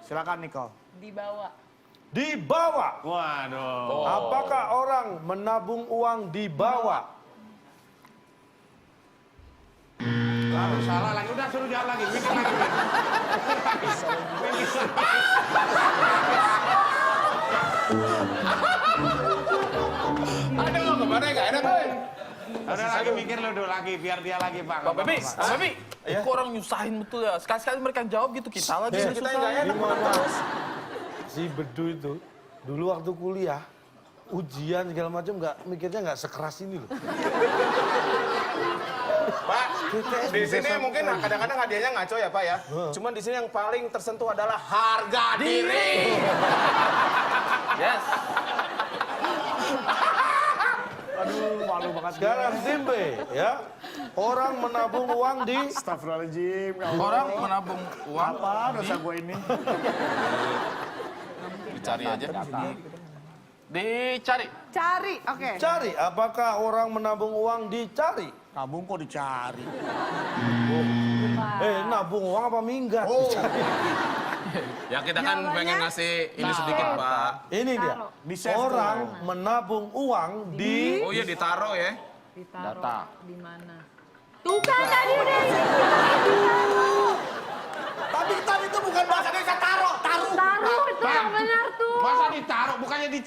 Speaker 7: Silakan Nicole.
Speaker 6: Dibawa.
Speaker 5: Di bawah.
Speaker 9: Waduh.
Speaker 5: Apakah orang menabung uang di bawah?
Speaker 9: Lalu salah lagi. Udah suruh jawab lagi. Mikir lagi.
Speaker 4: Aduh, kemarin nggak enak.
Speaker 9: Udah lagi mikir lu dulu lagi. Biar dia lagi, Pak.
Speaker 3: Bang Bebi, kok orang nyusahin betul ya. Sekali-sekali mereka jawab gitu, kita lagi yang susah.
Speaker 5: Gimana? Si Bedu itu dulu waktu kuliah ujian segala macam mikirnya nggak sekeras ini loh.
Speaker 4: Pak, di
Speaker 5: bisa
Speaker 4: sini
Speaker 5: sampai
Speaker 4: mungkin
Speaker 5: lagi.
Speaker 4: kadang-kadang hadiahnya ngaco ya Pak ya. Cuman di sini yang paling tersentuh adalah harga diri.
Speaker 3: Yes.
Speaker 7: Aduh, malu banget.
Speaker 5: Sekarang tim B ya. Orang menabung uang di
Speaker 7: Astagfirullahaladzim.
Speaker 3: Orang menabung uang.
Speaker 7: Apa dosa gue ini?
Speaker 4: Dicari aja.
Speaker 3: Dicari.
Speaker 1: Cari, oke.
Speaker 5: cari. Apakah orang menabung uang dicari?
Speaker 7: Nabung kok dicari.
Speaker 5: Nabung uang apa minggat?
Speaker 4: Ya kita kan
Speaker 1: Jawabannya?
Speaker 4: pengen ngasih ini sedikit Pak.
Speaker 5: Ini dia.
Speaker 7: Di save
Speaker 5: Orang menabung uang di
Speaker 4: Oh iya ditaruh ya.
Speaker 6: Ditaruh di mana? Tuh kan tadi udah.
Speaker 7: Tapi itu bukan bahasa Indonesia, taruh.
Speaker 6: Taruh itu yang benar tuh.
Speaker 9: Masa ditaruh, bukannya di...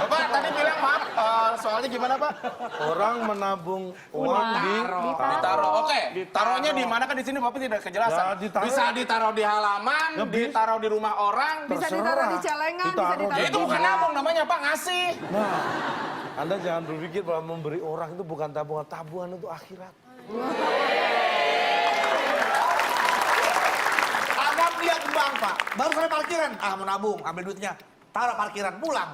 Speaker 4: Bapak tadi bilang maaf, soalnya gimana Pak?
Speaker 5: orang menabung uang di
Speaker 4: Ditaruh. Oke. Taruhnya di mana kan di sini Bapak tidak kejelasan.
Speaker 5: Ya, ditaruh.
Speaker 4: Bisa ditaruh di halaman,
Speaker 5: Ya,
Speaker 4: ditaruh di rumah orang.
Speaker 1: Bisa ditaruh di celengan, bisa
Speaker 5: Ditaruh
Speaker 1: ditaruh
Speaker 4: Ya itu bukan nabung namanya Pak, ngasih.
Speaker 5: Nah, Anda jangan berpikir bahwa memberi orang itu bukan tabungan. Tabungan itu akhirat.
Speaker 7: Anggap dia ke bank, Pak. Baru sampai parkiran. Ah, mau nabung, ambil duitnya. taruh parkiran, pulang.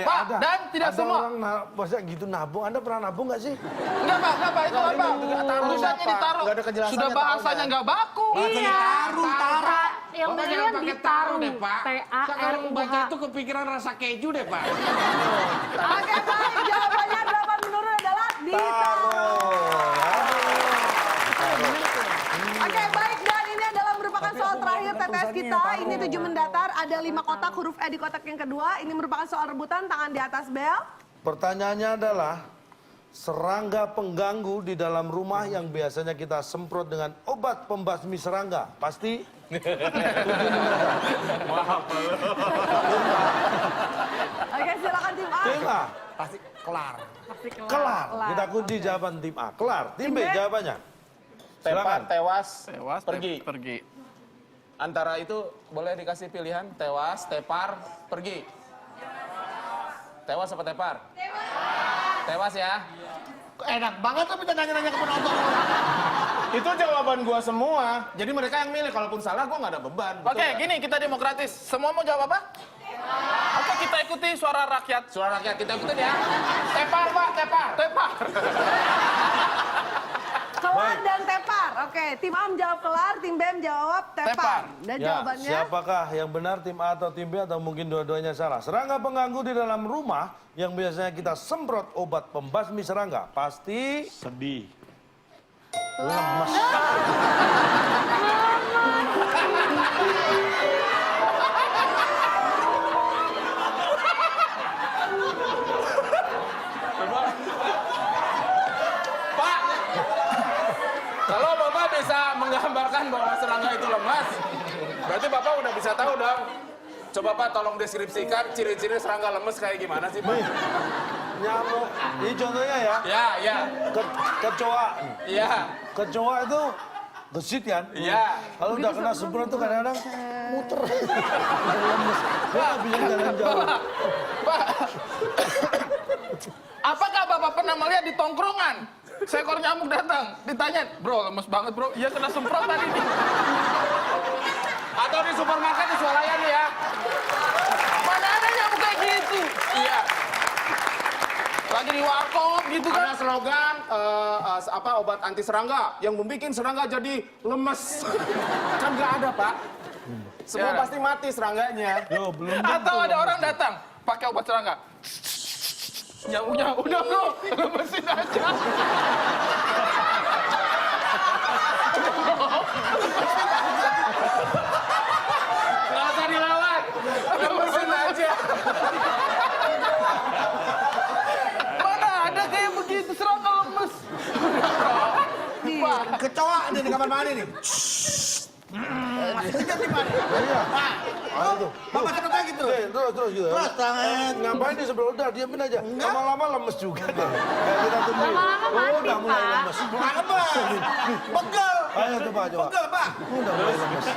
Speaker 3: Pak, dan tidak
Speaker 5: ada
Speaker 3: semua.
Speaker 5: orang masa gitu nabung. Anda pernah nabung nggak sih?
Speaker 3: Enggak Pak, itu apa? Tulisannya ditaruh.
Speaker 2: Nggak ada kejelasannya,
Speaker 3: Sudah
Speaker 2: tahu
Speaker 3: bahasanya
Speaker 2: kan?
Speaker 3: nggak baku.
Speaker 6: Iya.
Speaker 7: Taruh.
Speaker 6: Yang
Speaker 9: Bapak
Speaker 6: bener
Speaker 9: jangan
Speaker 6: kan
Speaker 9: pakai taruh
Speaker 6: ditaruh.
Speaker 9: deh, Pak. Sekarang baca
Speaker 6: T-A-R-U-H.
Speaker 9: itu kepikiran rasa keju deh, Pak.
Speaker 1: Oke, baik. Jawabannya 8 menurut adalah ditaruh. Oke, baik. Dan ini adalah merupakan soal terakhir TTS kita. Ini 7 mendatar. Ada 5 kotak, huruf E di kotak yang kedua. Ini merupakan soal rebutan, tangan di atas bel.
Speaker 5: Pertanyaannya adalah serangga pengganggu di dalam rumah yang biasanya kita semprot dengan obat pembasmi serangga. Pasti
Speaker 1: Oke, silakan tim A.
Speaker 5: tim A.
Speaker 7: Pasti kelar.
Speaker 5: Kelar. Kita kunci jawaban tim A. Kelar. Tim B jawabannya.
Speaker 4: Tepar,
Speaker 5: Silakan.
Speaker 4: tewas,
Speaker 3: Pergi.
Speaker 4: Antara itu boleh dikasih pilihan, tewas, tepar, pergi. Tewas apa tepar? Tewas ya.
Speaker 7: Enak banget tapi nanya-nanya ke penonton.
Speaker 4: Itu jawaban gua semua. Jadi mereka yang milih, kalaupun salah gua nggak ada beban.
Speaker 3: Oke, gini kita demokratis. Semua mau jawab apa? Oke, kita ikuti suara rakyat.
Speaker 4: Suara rakyat kita ikutin ya.
Speaker 3: Tepar, Pak, tepar.
Speaker 1: Kelar dan tepar. Oke, tim A menjawab kelar, tim B menjawab tepar.
Speaker 3: Tepar.
Speaker 1: Dan
Speaker 5: Ya,
Speaker 1: jawabannya
Speaker 5: siapakah yang benar tim A atau tim B atau mungkin dua-duanya salah? Serangga pengganggu di dalam rumah yang biasanya kita semprot obat pembasmi serangga. Pasti
Speaker 9: Sedih.
Speaker 5: lemes.
Speaker 4: Pak, kalau Bapak bisa menggambarkan bahwa serangga itu lemas, berarti Bapak udah bisa tahu dong. Coba Pak tolong deskripsikan ciri-ciri serangga lemes kayak gimana sih Pak?
Speaker 5: Nyamuk. Ini contohnya ya.
Speaker 4: Ya.
Speaker 5: Kecoa.
Speaker 4: Iya.
Speaker 5: Kecoa itu gesit kan?
Speaker 4: Iya.
Speaker 5: Kalau udah kena semprot tuh kadang-kadang muter. Lemes. Dia nggak bisa jalan jauh.
Speaker 3: Pak, apakah Bapak pernah melihat di tongkrongan seekor nyamuk datang, ditanya, bro lemes banget bro, iya kena semprotan ini.
Speaker 4: Atau di supermarket di swalayan ya.
Speaker 3: Mana ada nyamuk kayak gitu?
Speaker 4: Iya.
Speaker 3: Lagi di warkop gitu kan?
Speaker 4: Ada slogan obat anti serangga yang membuat serangga jadi lemes. Kan nggak ada Pak. Semua
Speaker 3: Ya.
Speaker 4: pasti mati serangganya.
Speaker 5: Yo, belum
Speaker 3: Atau ada orang datang pakai obat serangga. Nyamuknya udah bro, lemesin aja.
Speaker 4: Nggak usah dilawan. Lemesin aja.
Speaker 3: Mana ada kayak begitu serangga lemes.
Speaker 7: Kecoa nih di kamar mandi nih. Masih kejar di mana?
Speaker 5: Iya.
Speaker 7: Pak,
Speaker 5: Ayo tuh.
Speaker 7: Bapak cepet lagi terus.
Speaker 5: Terus gitu.
Speaker 7: Terus tangan.
Speaker 5: Ngapain di sebelah udah diamin aja. Lama-lama lemes juga deh. Kayak kita tungguin.
Speaker 6: Lama-lama mati,
Speaker 5: udah mulai
Speaker 6: Pak.
Speaker 5: lemes.
Speaker 7: Bukan lemes. Pegel.
Speaker 5: Ayo coba.
Speaker 7: Pegel, Pak.
Speaker 5: Udah mulai lemes.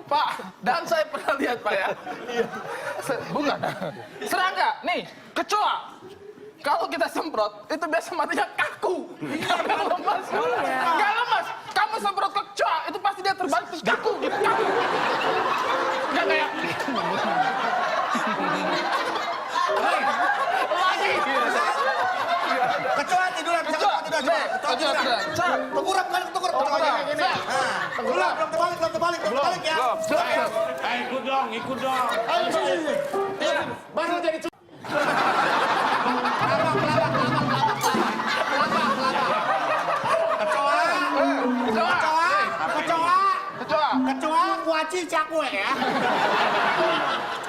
Speaker 3: Pak, dan saya pernah lihat Pak ya. Bukan. Serangga, nih, kecoa. Kalau kita semprot, itu biasa matinya kaku. Nggak lemas. Nggak lemas. Kamu semprot ke kecoa, itu pasti dia terbalik terus kaku gitu. Kaku. Nggak kayak... Lagi.
Speaker 7: Kecoa tiduran, bisa kecoa tiduran. Coba. Kecoa tiduran. Tengkurap kan, tengkurap kecoanya. Belum terbalik ya.
Speaker 9: Ikut dong.
Speaker 4: Baru jadi
Speaker 7: Kecoa kuaci cakwe ya.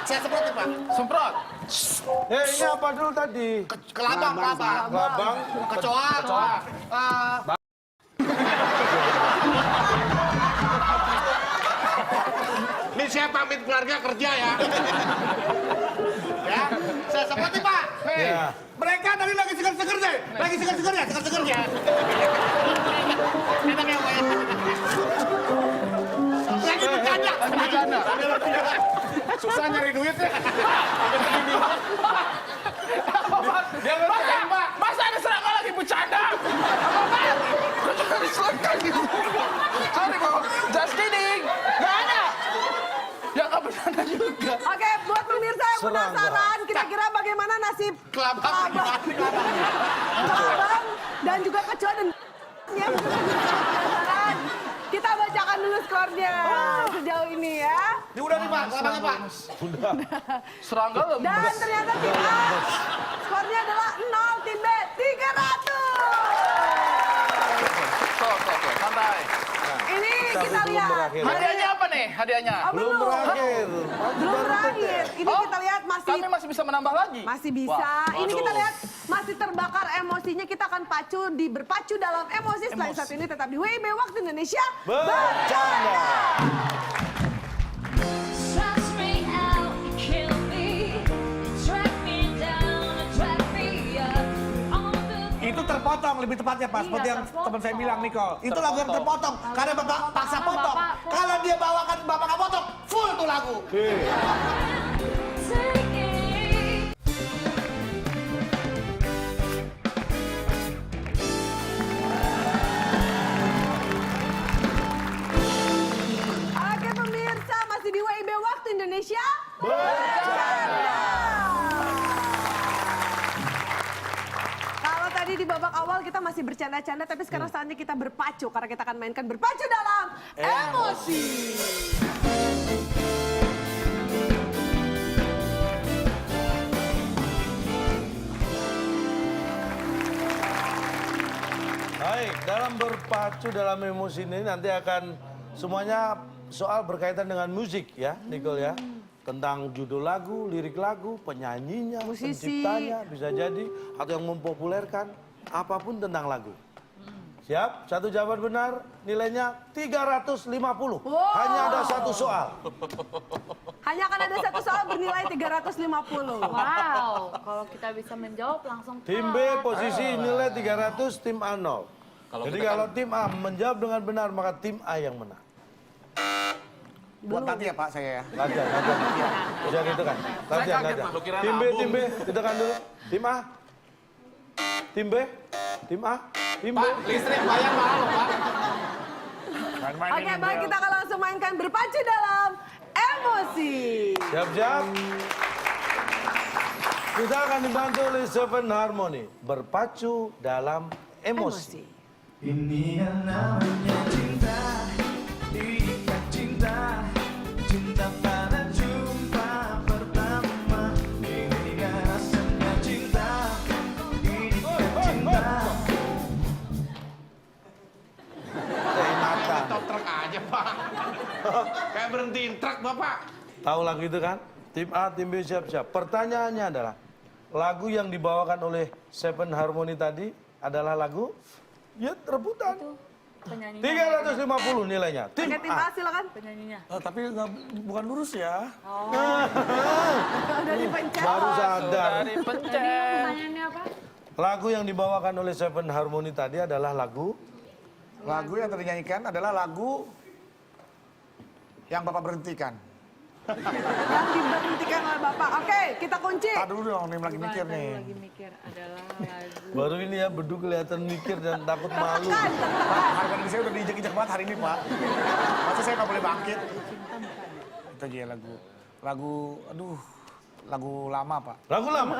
Speaker 7: Saya seperti Pak.
Speaker 3: Semprot.
Speaker 5: Ini apa dulu tadi?
Speaker 7: Kelabang.
Speaker 5: Labang.
Speaker 7: Kecoa.
Speaker 9: Ini saya pamit keluarga kerja ya.
Speaker 7: Ya, saya seperti Pak.
Speaker 5: Ya.
Speaker 7: Mereka tadi lagi seger-seger deh. Lagi seger-seger ya. Enak ya, Pak. Lagi bercanda.
Speaker 4: susah nyari duit ya.
Speaker 3: Dia ngerti, Pak. Masa ada serangga lagi bercanda? Sorry, Pak. Just kidding. Nggak ada. Ya nggak bercanda juga.
Speaker 1: yang penasaran kira-kira bagaimana nasib
Speaker 3: Kelabang
Speaker 1: Kelabang dan juga kecoa dan ya, penasaran. Kita bacakan dulu skornya sejauh ini ya.
Speaker 2: Ini udah nih Pak, kelabangnya Pak.
Speaker 3: Serangga lembes.
Speaker 1: Dan ternyata tim A skornya adalah 0, tim B 300.
Speaker 3: Oke, santai.
Speaker 1: Ini
Speaker 5: Tapi
Speaker 1: kita
Speaker 5: belum
Speaker 1: lihat.
Speaker 5: berakhir.
Speaker 3: Hadiahnya apa nih? Hadiahnya?
Speaker 1: Oh,
Speaker 5: Belum berakhir.
Speaker 1: Belum berakhir. Ini kita lihat
Speaker 3: Kami masih bisa menambah lagi.
Speaker 1: masih bisa. Ini kita lihat masih terbakar emosinya. Kita akan berpacu dalam emosi. Selain saat ini tetap di WIB Waktu Indonesia
Speaker 5: Bercanda.
Speaker 10: Stress me out, kill me, track me down, track me up. All the
Speaker 7: Itu terpotong lebih tepatnya Pak, seperti yang teman saya bilang Nicole. Itu lagu yang terpotong karena Bapak paksa potong. Kalau dia bawakan Bapak nggak potong, full tuh lagu.
Speaker 10: taking.
Speaker 1: Oke pemirsa, masih di WIB Waktu Indonesia Kalau tadi di babak awal kita masih bercanda-canda, tapi sekarang saatnya kita berpacu karena kita akan mainkan berpacu dalam emosi.
Speaker 5: Baik, dalam berpacu dalam emosi ini nanti akan semuanya soal berkaitan dengan musik ya, Nicole ya. Tentang judul lagu, lirik lagu, penyanyinya,
Speaker 1: Musisi.
Speaker 5: penciptanya bisa jadi atau yang mempopulerkan apapun tentang lagu. Siap? Satu jawaban benar, nilainya 350.
Speaker 1: Wow.
Speaker 5: Hanya ada satu soal.
Speaker 1: Hanya akan ada satu soal bernilai 350.
Speaker 6: Wow, kalau kita bisa menjawab langsung
Speaker 5: Tim B posisi nilai 300, tim A 0. Jadi kalau tim A menjawab dengan benar, maka tim A yang menang.
Speaker 7: Buat nanti ya Pak saya ya.
Speaker 5: Latihan. Bisa gitu kan? Latihan. Tim B, ditekan dulu. Tim A. Tim B, tim A, tim B.
Speaker 4: Pak, listrik bayar mahal Pak.
Speaker 1: Oke, baik kita akan langsung mainkan berpacu dalam emosi.
Speaker 5: Siap-siap. Kita akan dibantu oleh Seven Harmony. Berpacu dalam emosi.
Speaker 11: Ini yang namanya cinta, ikat cinta, cinta pada jumpa pertama. Ini rasanya cinta, ikat cinta.
Speaker 3: Stop truk aja Pak. Kayak berhentiin truk Bapak.
Speaker 5: Tahu lagu itu kan? Tim A, tim B siap-siap. Pertanyaannya adalah, lagu yang dibawakan oleh Seven Harmony tadi adalah lagu ya rebutan.
Speaker 6: penyanyinya.
Speaker 5: 350 nilainya. Tim
Speaker 1: Oke, tim A
Speaker 5: A.
Speaker 1: silakan.
Speaker 6: Penyanyinya.
Speaker 7: Tapi bukan lurus ya.
Speaker 1: Udah dipencet.
Speaker 5: Baru sadar.
Speaker 6: Tadi pertanyaannya apa?
Speaker 5: Lagu yang dibawakan oleh Seven Harmony tadi adalah lagu
Speaker 7: Lagu yang tadi nyanyikan adalah lagu yang Bapak berhentikan.
Speaker 1: Yang diberhentikan oleh Bapak. Oke, kita kunci.
Speaker 7: Tak dulu dong, Nim lagi mikir
Speaker 6: Bukan,
Speaker 7: nih.
Speaker 6: aku lagi mikir adalah lagu.
Speaker 5: baru ini ya, Bedu kelihatan mikir dan takut malu.
Speaker 1: Tekan.
Speaker 7: Pak, harga diri saya udah diinjek-injek banget hari ini, Pak. Masa saya nggak boleh bangkit? Itu aja ya lagu lama, Pak.
Speaker 5: Lagu lama.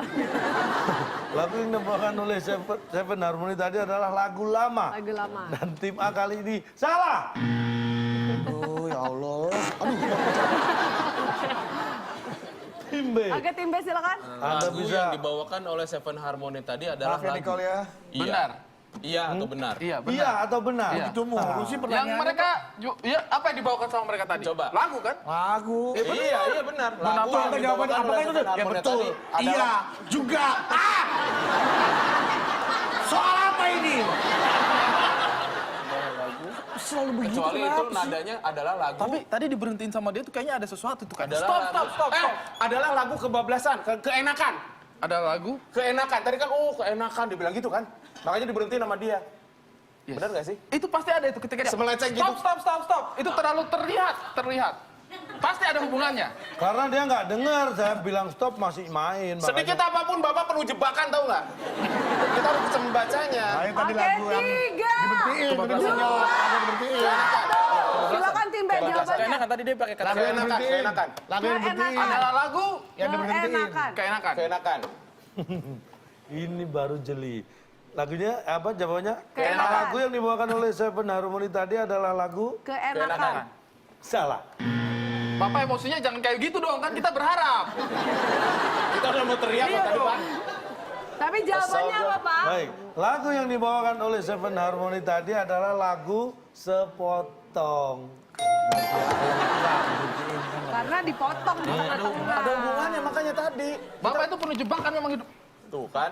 Speaker 5: Lagu yang dibawakan oleh Seven Harmony tadi adalah lagu lama.
Speaker 1: Lagu lama.
Speaker 5: Dan tim A kali ini salah.
Speaker 7: Oh, ya Allah.
Speaker 5: Tim B.
Speaker 1: Oke, tim B silakan.
Speaker 5: Anda
Speaker 4: Lagu
Speaker 5: bisa.
Speaker 4: yang dibawakan oleh Seven Harmony tadi adalah
Speaker 7: Maaf ya,
Speaker 4: lagu.
Speaker 7: Nicole ya.
Speaker 4: Iya.
Speaker 3: Benar.
Speaker 4: Iya atau benar?
Speaker 3: Iya, benar.
Speaker 5: Iya atau benar?
Speaker 3: Iya.
Speaker 7: Itu mulu sih
Speaker 3: Yang
Speaker 7: pertanyaannya.
Speaker 3: mereka, ya apa yang dibawakan sama mereka tadi?
Speaker 4: Coba.
Speaker 3: Lagu kan?
Speaker 7: Lagu.
Speaker 4: Iya benar. Lagu
Speaker 7: Apa
Speaker 4: yang
Speaker 7: jawabannya?
Speaker 4: dibawakan
Speaker 7: Apakah
Speaker 4: oleh
Speaker 7: itu?
Speaker 4: Seven
Speaker 7: Ya
Speaker 4: Harmony
Speaker 7: betul.
Speaker 4: tadi
Speaker 7: Iya,
Speaker 4: adalah
Speaker 7: juga. Ah! Soal apa ini? Selalu begitu
Speaker 4: kecuali itu
Speaker 7: kenapa sih?
Speaker 4: nadanya adalah lagu.
Speaker 3: Tapi tadi diberhentiin sama dia tuh kayaknya ada sesuatu tuh kan.
Speaker 4: adalah
Speaker 3: Stop.
Speaker 4: adalah lagu kebablasan, keenakan.
Speaker 3: Ada lagu?
Speaker 4: Keenakan. Tadi kan keenakan dibilang gitu kan. Makanya diberhentiin sama dia.
Speaker 3: Yes.
Speaker 4: Benar gak sih?
Speaker 3: Itu pasti ada itu ketika dia
Speaker 4: Semeleceng gitu.
Speaker 3: Stop. Itu terlalu terlihat. Pasti ada hubungannya.
Speaker 5: Karena dia nggak dengar, saya bilang stop masih main.
Speaker 4: Sedikit apapun Bapak perlu jebakan tahu nggak? Kita harus bisa membacanya.
Speaker 7: Nah, yang tadi
Speaker 1: Oke,
Speaker 7: lagu yang
Speaker 1: 3,
Speaker 7: diberhentiin. Tadi
Speaker 1: 2,
Speaker 7: lagu yang diberhentiin.
Speaker 1: 1. Silakan tim Tim B jawabannya.
Speaker 4: Keenakan tadi dia pakai kata
Speaker 7: Lagu yang
Speaker 4: keenakan.
Speaker 7: diberhentiin.
Speaker 4: Keenakan.
Speaker 7: Lagu yang diberhentiin.
Speaker 4: Adalah lagu
Speaker 7: Yang diberhentiin.
Speaker 1: Keenakan.
Speaker 4: keenakan. Keenakan.
Speaker 5: Ini baru jeli. Lagunya apa jawabannya?
Speaker 1: Keenakan.
Speaker 5: Lagu yang dibawakan oleh Seven Harmony tadi adalah lagu
Speaker 1: Keenakan.
Speaker 5: salah.
Speaker 4: Bapak emosinya jangan kayak gitu dong, kan kita berharap. Kita udah mau teriak
Speaker 1: Iya
Speaker 4: tadi,
Speaker 1: dong.
Speaker 4: Pak.
Speaker 1: Tapi jawabannya apa, Pak?
Speaker 5: Baik, lagu yang dibawakan oleh Seven Harmony tadi adalah lagu Sepotong.
Speaker 1: Karena dipotong di tengah-tengah.
Speaker 2: Ada hubungannya makanya tadi.
Speaker 4: Bapak itu penuh jebakan memang hidup. Tuh kan.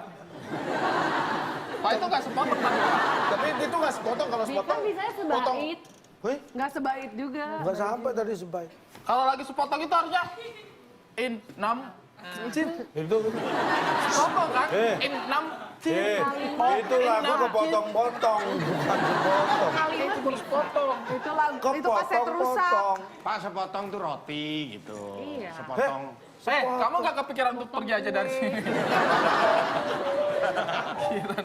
Speaker 4: Pak itu nggak sepotong kan, Pak?
Speaker 2: Tapi itu nggak sepotong kalau
Speaker 6: Kan
Speaker 2: sepotong.
Speaker 6: bisanya sebait.
Speaker 5: Wih,
Speaker 1: Nggak sebaik juga.
Speaker 5: nggak sampai tadi sebaik.
Speaker 4: Kalau lagi sepotong itu harusnya
Speaker 5: Itu,
Speaker 4: sepotong kan?
Speaker 5: Eh. itu lagu kepotong-potong, bukan sepotong.
Speaker 1: Itu lagu, itu kaset rusak.
Speaker 5: Kepotong-potong.
Speaker 9: Pak, sepotong tuh roti gitu.
Speaker 6: Iya.
Speaker 9: Sepotong.
Speaker 4: Kamu nggak kepikiran untuk pergi aja dari sini?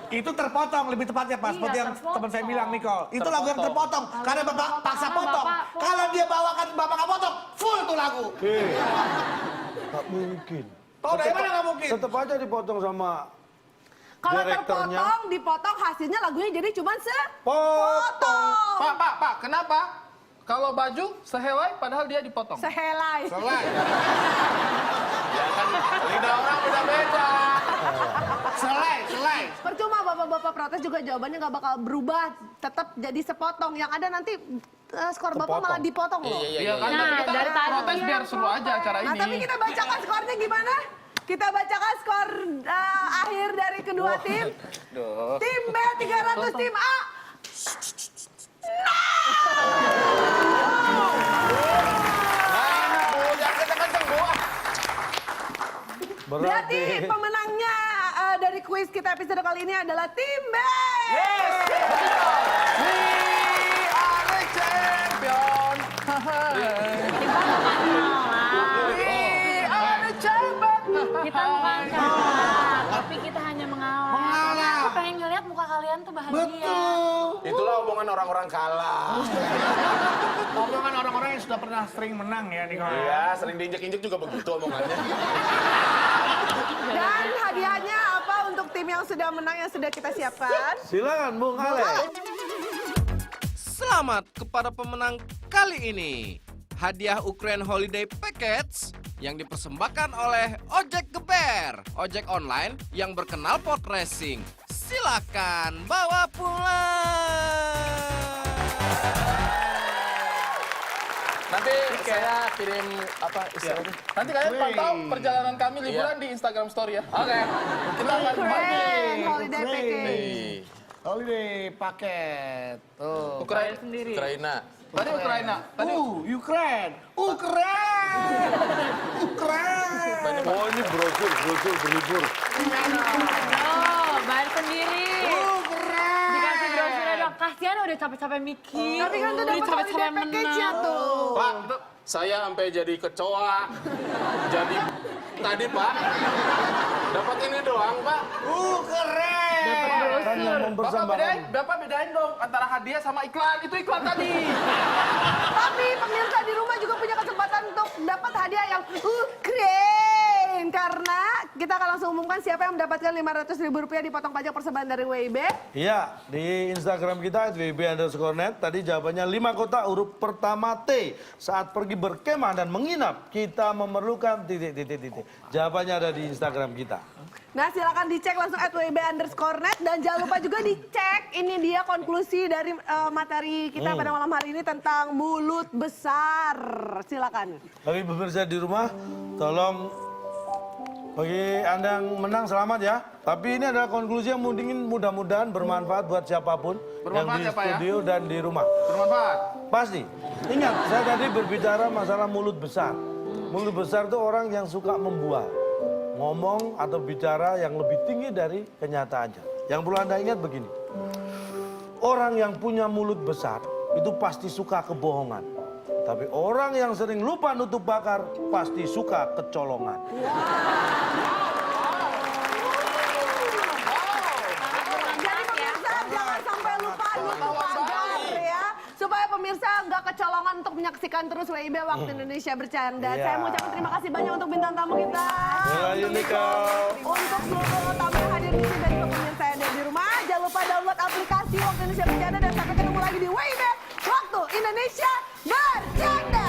Speaker 7: Itu terpotong lebih tepatnya Pak,
Speaker 6: Iya,
Speaker 7: seperti yang
Speaker 6: terpotong.
Speaker 7: teman saya bilang Nicole. Itu lagu yang terpotong karena Bapak paksa potong. Kalau dia bawakan Bapak nggak potong, full tuh lagu.
Speaker 5: Nggak mungkin.
Speaker 7: Tahu dari mana nggak mungkin?
Speaker 5: Tetap aja dipotong sama
Speaker 1: Kalau
Speaker 5: direkturnya.
Speaker 1: dipotong hasilnya lagunya jadi cuma
Speaker 5: Potong.
Speaker 4: Pak, kenapa? Kalau baju sehelai padahal dia dipotong.
Speaker 1: sehelai.
Speaker 4: Selai. Ya kan, lidah orang udah beda.
Speaker 7: Selai.
Speaker 1: Percuma bapak-bapak protes juga jawabannya nggak bakal berubah. Tetap jadi sepotong. Yang ada nanti skor bapak malah dipotong loh.
Speaker 4: Iya kan,
Speaker 6: Nah,
Speaker 4: kita
Speaker 6: dari tadi
Speaker 4: protes
Speaker 6: yang
Speaker 4: biar seru aja acara
Speaker 1: Nah,
Speaker 4: ini.
Speaker 1: tapi kita bacakan skornya gimana? Kita bacakan skor akhir dari kedua tim. Tim B 300, tim A Berarti pemenangnya dari kuis kita episode kali ini adalah tim B.
Speaker 4: Champion.
Speaker 6: Kita bukan kalah, tapi kita hanya mengalah. Aku pengen ngeliat muka kalian tuh bahagia.
Speaker 4: Itulah omongan orang-orang kalah.
Speaker 7: Omongan orang-orang yang sudah pernah sering menang ya Nicole.
Speaker 4: Iya, sering diinjek-injek juga begitu omongannya.
Speaker 1: Dan hadiahnya apa untuk tim yang sudah menang yang sudah kita siapkan?
Speaker 5: Silakan Bung Ale.
Speaker 8: Selamat kepada pemenang kali ini. Hadiah Ukraine Holiday Package yang dipersembahkan oleh Ojek Geber, ojek online yang berkenal pot racing. Silakan bawa pulang.
Speaker 4: Nanti saya kirim apa istilahnya? Nanti kalian pantau perjalanan kami liburan di Instagram Story ya. Oke. Kita akan
Speaker 1: Keren, holiday package.
Speaker 7: Holiday paket. Tuh.
Speaker 4: Ukraina.
Speaker 7: Tadi Ukraina. Tadi Ukraine.
Speaker 5: Oh ini brosur berlibur.
Speaker 6: Oh, bayar sendiri. Dikasih brosurnya dong. Kasihan udah capek-capek mikir.
Speaker 1: Tapi kan tuh dapat holiday package-nya tuh.
Speaker 4: Pak, saya sampai jadi kecoa. Jadi tadi Pak dapat ini doang Pak.
Speaker 7: Keren.
Speaker 5: Kan yang mempersembahkan.
Speaker 4: Bapak bedain dong antara hadiah sama iklan. Itu iklan tadi.
Speaker 1: Tapi pemirsa di rumah juga punya kesempatan untuk dapat hadiah yang keren. Karena kita akan langsung umumkan siapa yang mendapatkan Rp500.000 dipotong pajak persembahan dari WIB.
Speaker 5: Iya, di Instagram kita @wib_net. Tadi jawabannya 5 kota huruf pertama T. Saat pergi berkemah dan menginap, kita memerlukan titik. Jawabannya ada di Instagram kita.
Speaker 1: Nah silakan dicek langsung @wib_net dan jangan lupa juga dicek ini dia konklusi dari materi kita pada malam hari ini tentang mulut besar. Silakan.
Speaker 5: Bagi pemirsa di rumah, tolong bagi Anda yang menang selamat ya. Tapi ini adalah konklusi yang mudah-mudahan bermanfaat buat siapapun
Speaker 4: Bermanfaat
Speaker 5: yang di
Speaker 4: ya, Pak, ya?
Speaker 5: studio dan di rumah.
Speaker 4: Bermanfaat.
Speaker 5: Pasti. Ingat, saya tadi berbicara masalah mulut besar. Mulut besar itu orang yang suka membual. Ngomong atau bicara yang lebih tinggi dari kenyataannya. Yang perlu Anda ingat begini. Orang yang punya mulut besar itu pasti suka kebohongan. Tapi orang yang sering lupa nutup bakar pasti suka kecolongan.
Speaker 1: Jadi pemirsa jangan sampai lupa nutup pagar ya. Supaya lupa ya pemirsa, nggak kecolongan untuk menyaksikan terus WIB Waktu Indonesia Bercanda.
Speaker 5: Iya.
Speaker 1: Saya mau ucapkan terima kasih banyak untuk bintang tamu kita.
Speaker 5: Ayo Nicole.
Speaker 1: Untuk seluruh tamu yang hadir di sini dan juga pemirsa yang ada di rumah. Jangan lupa download aplikasi Waktu Indonesia Bercanda dan sampai ketemu lagi di WIB Waktu Indonesia Bercanda.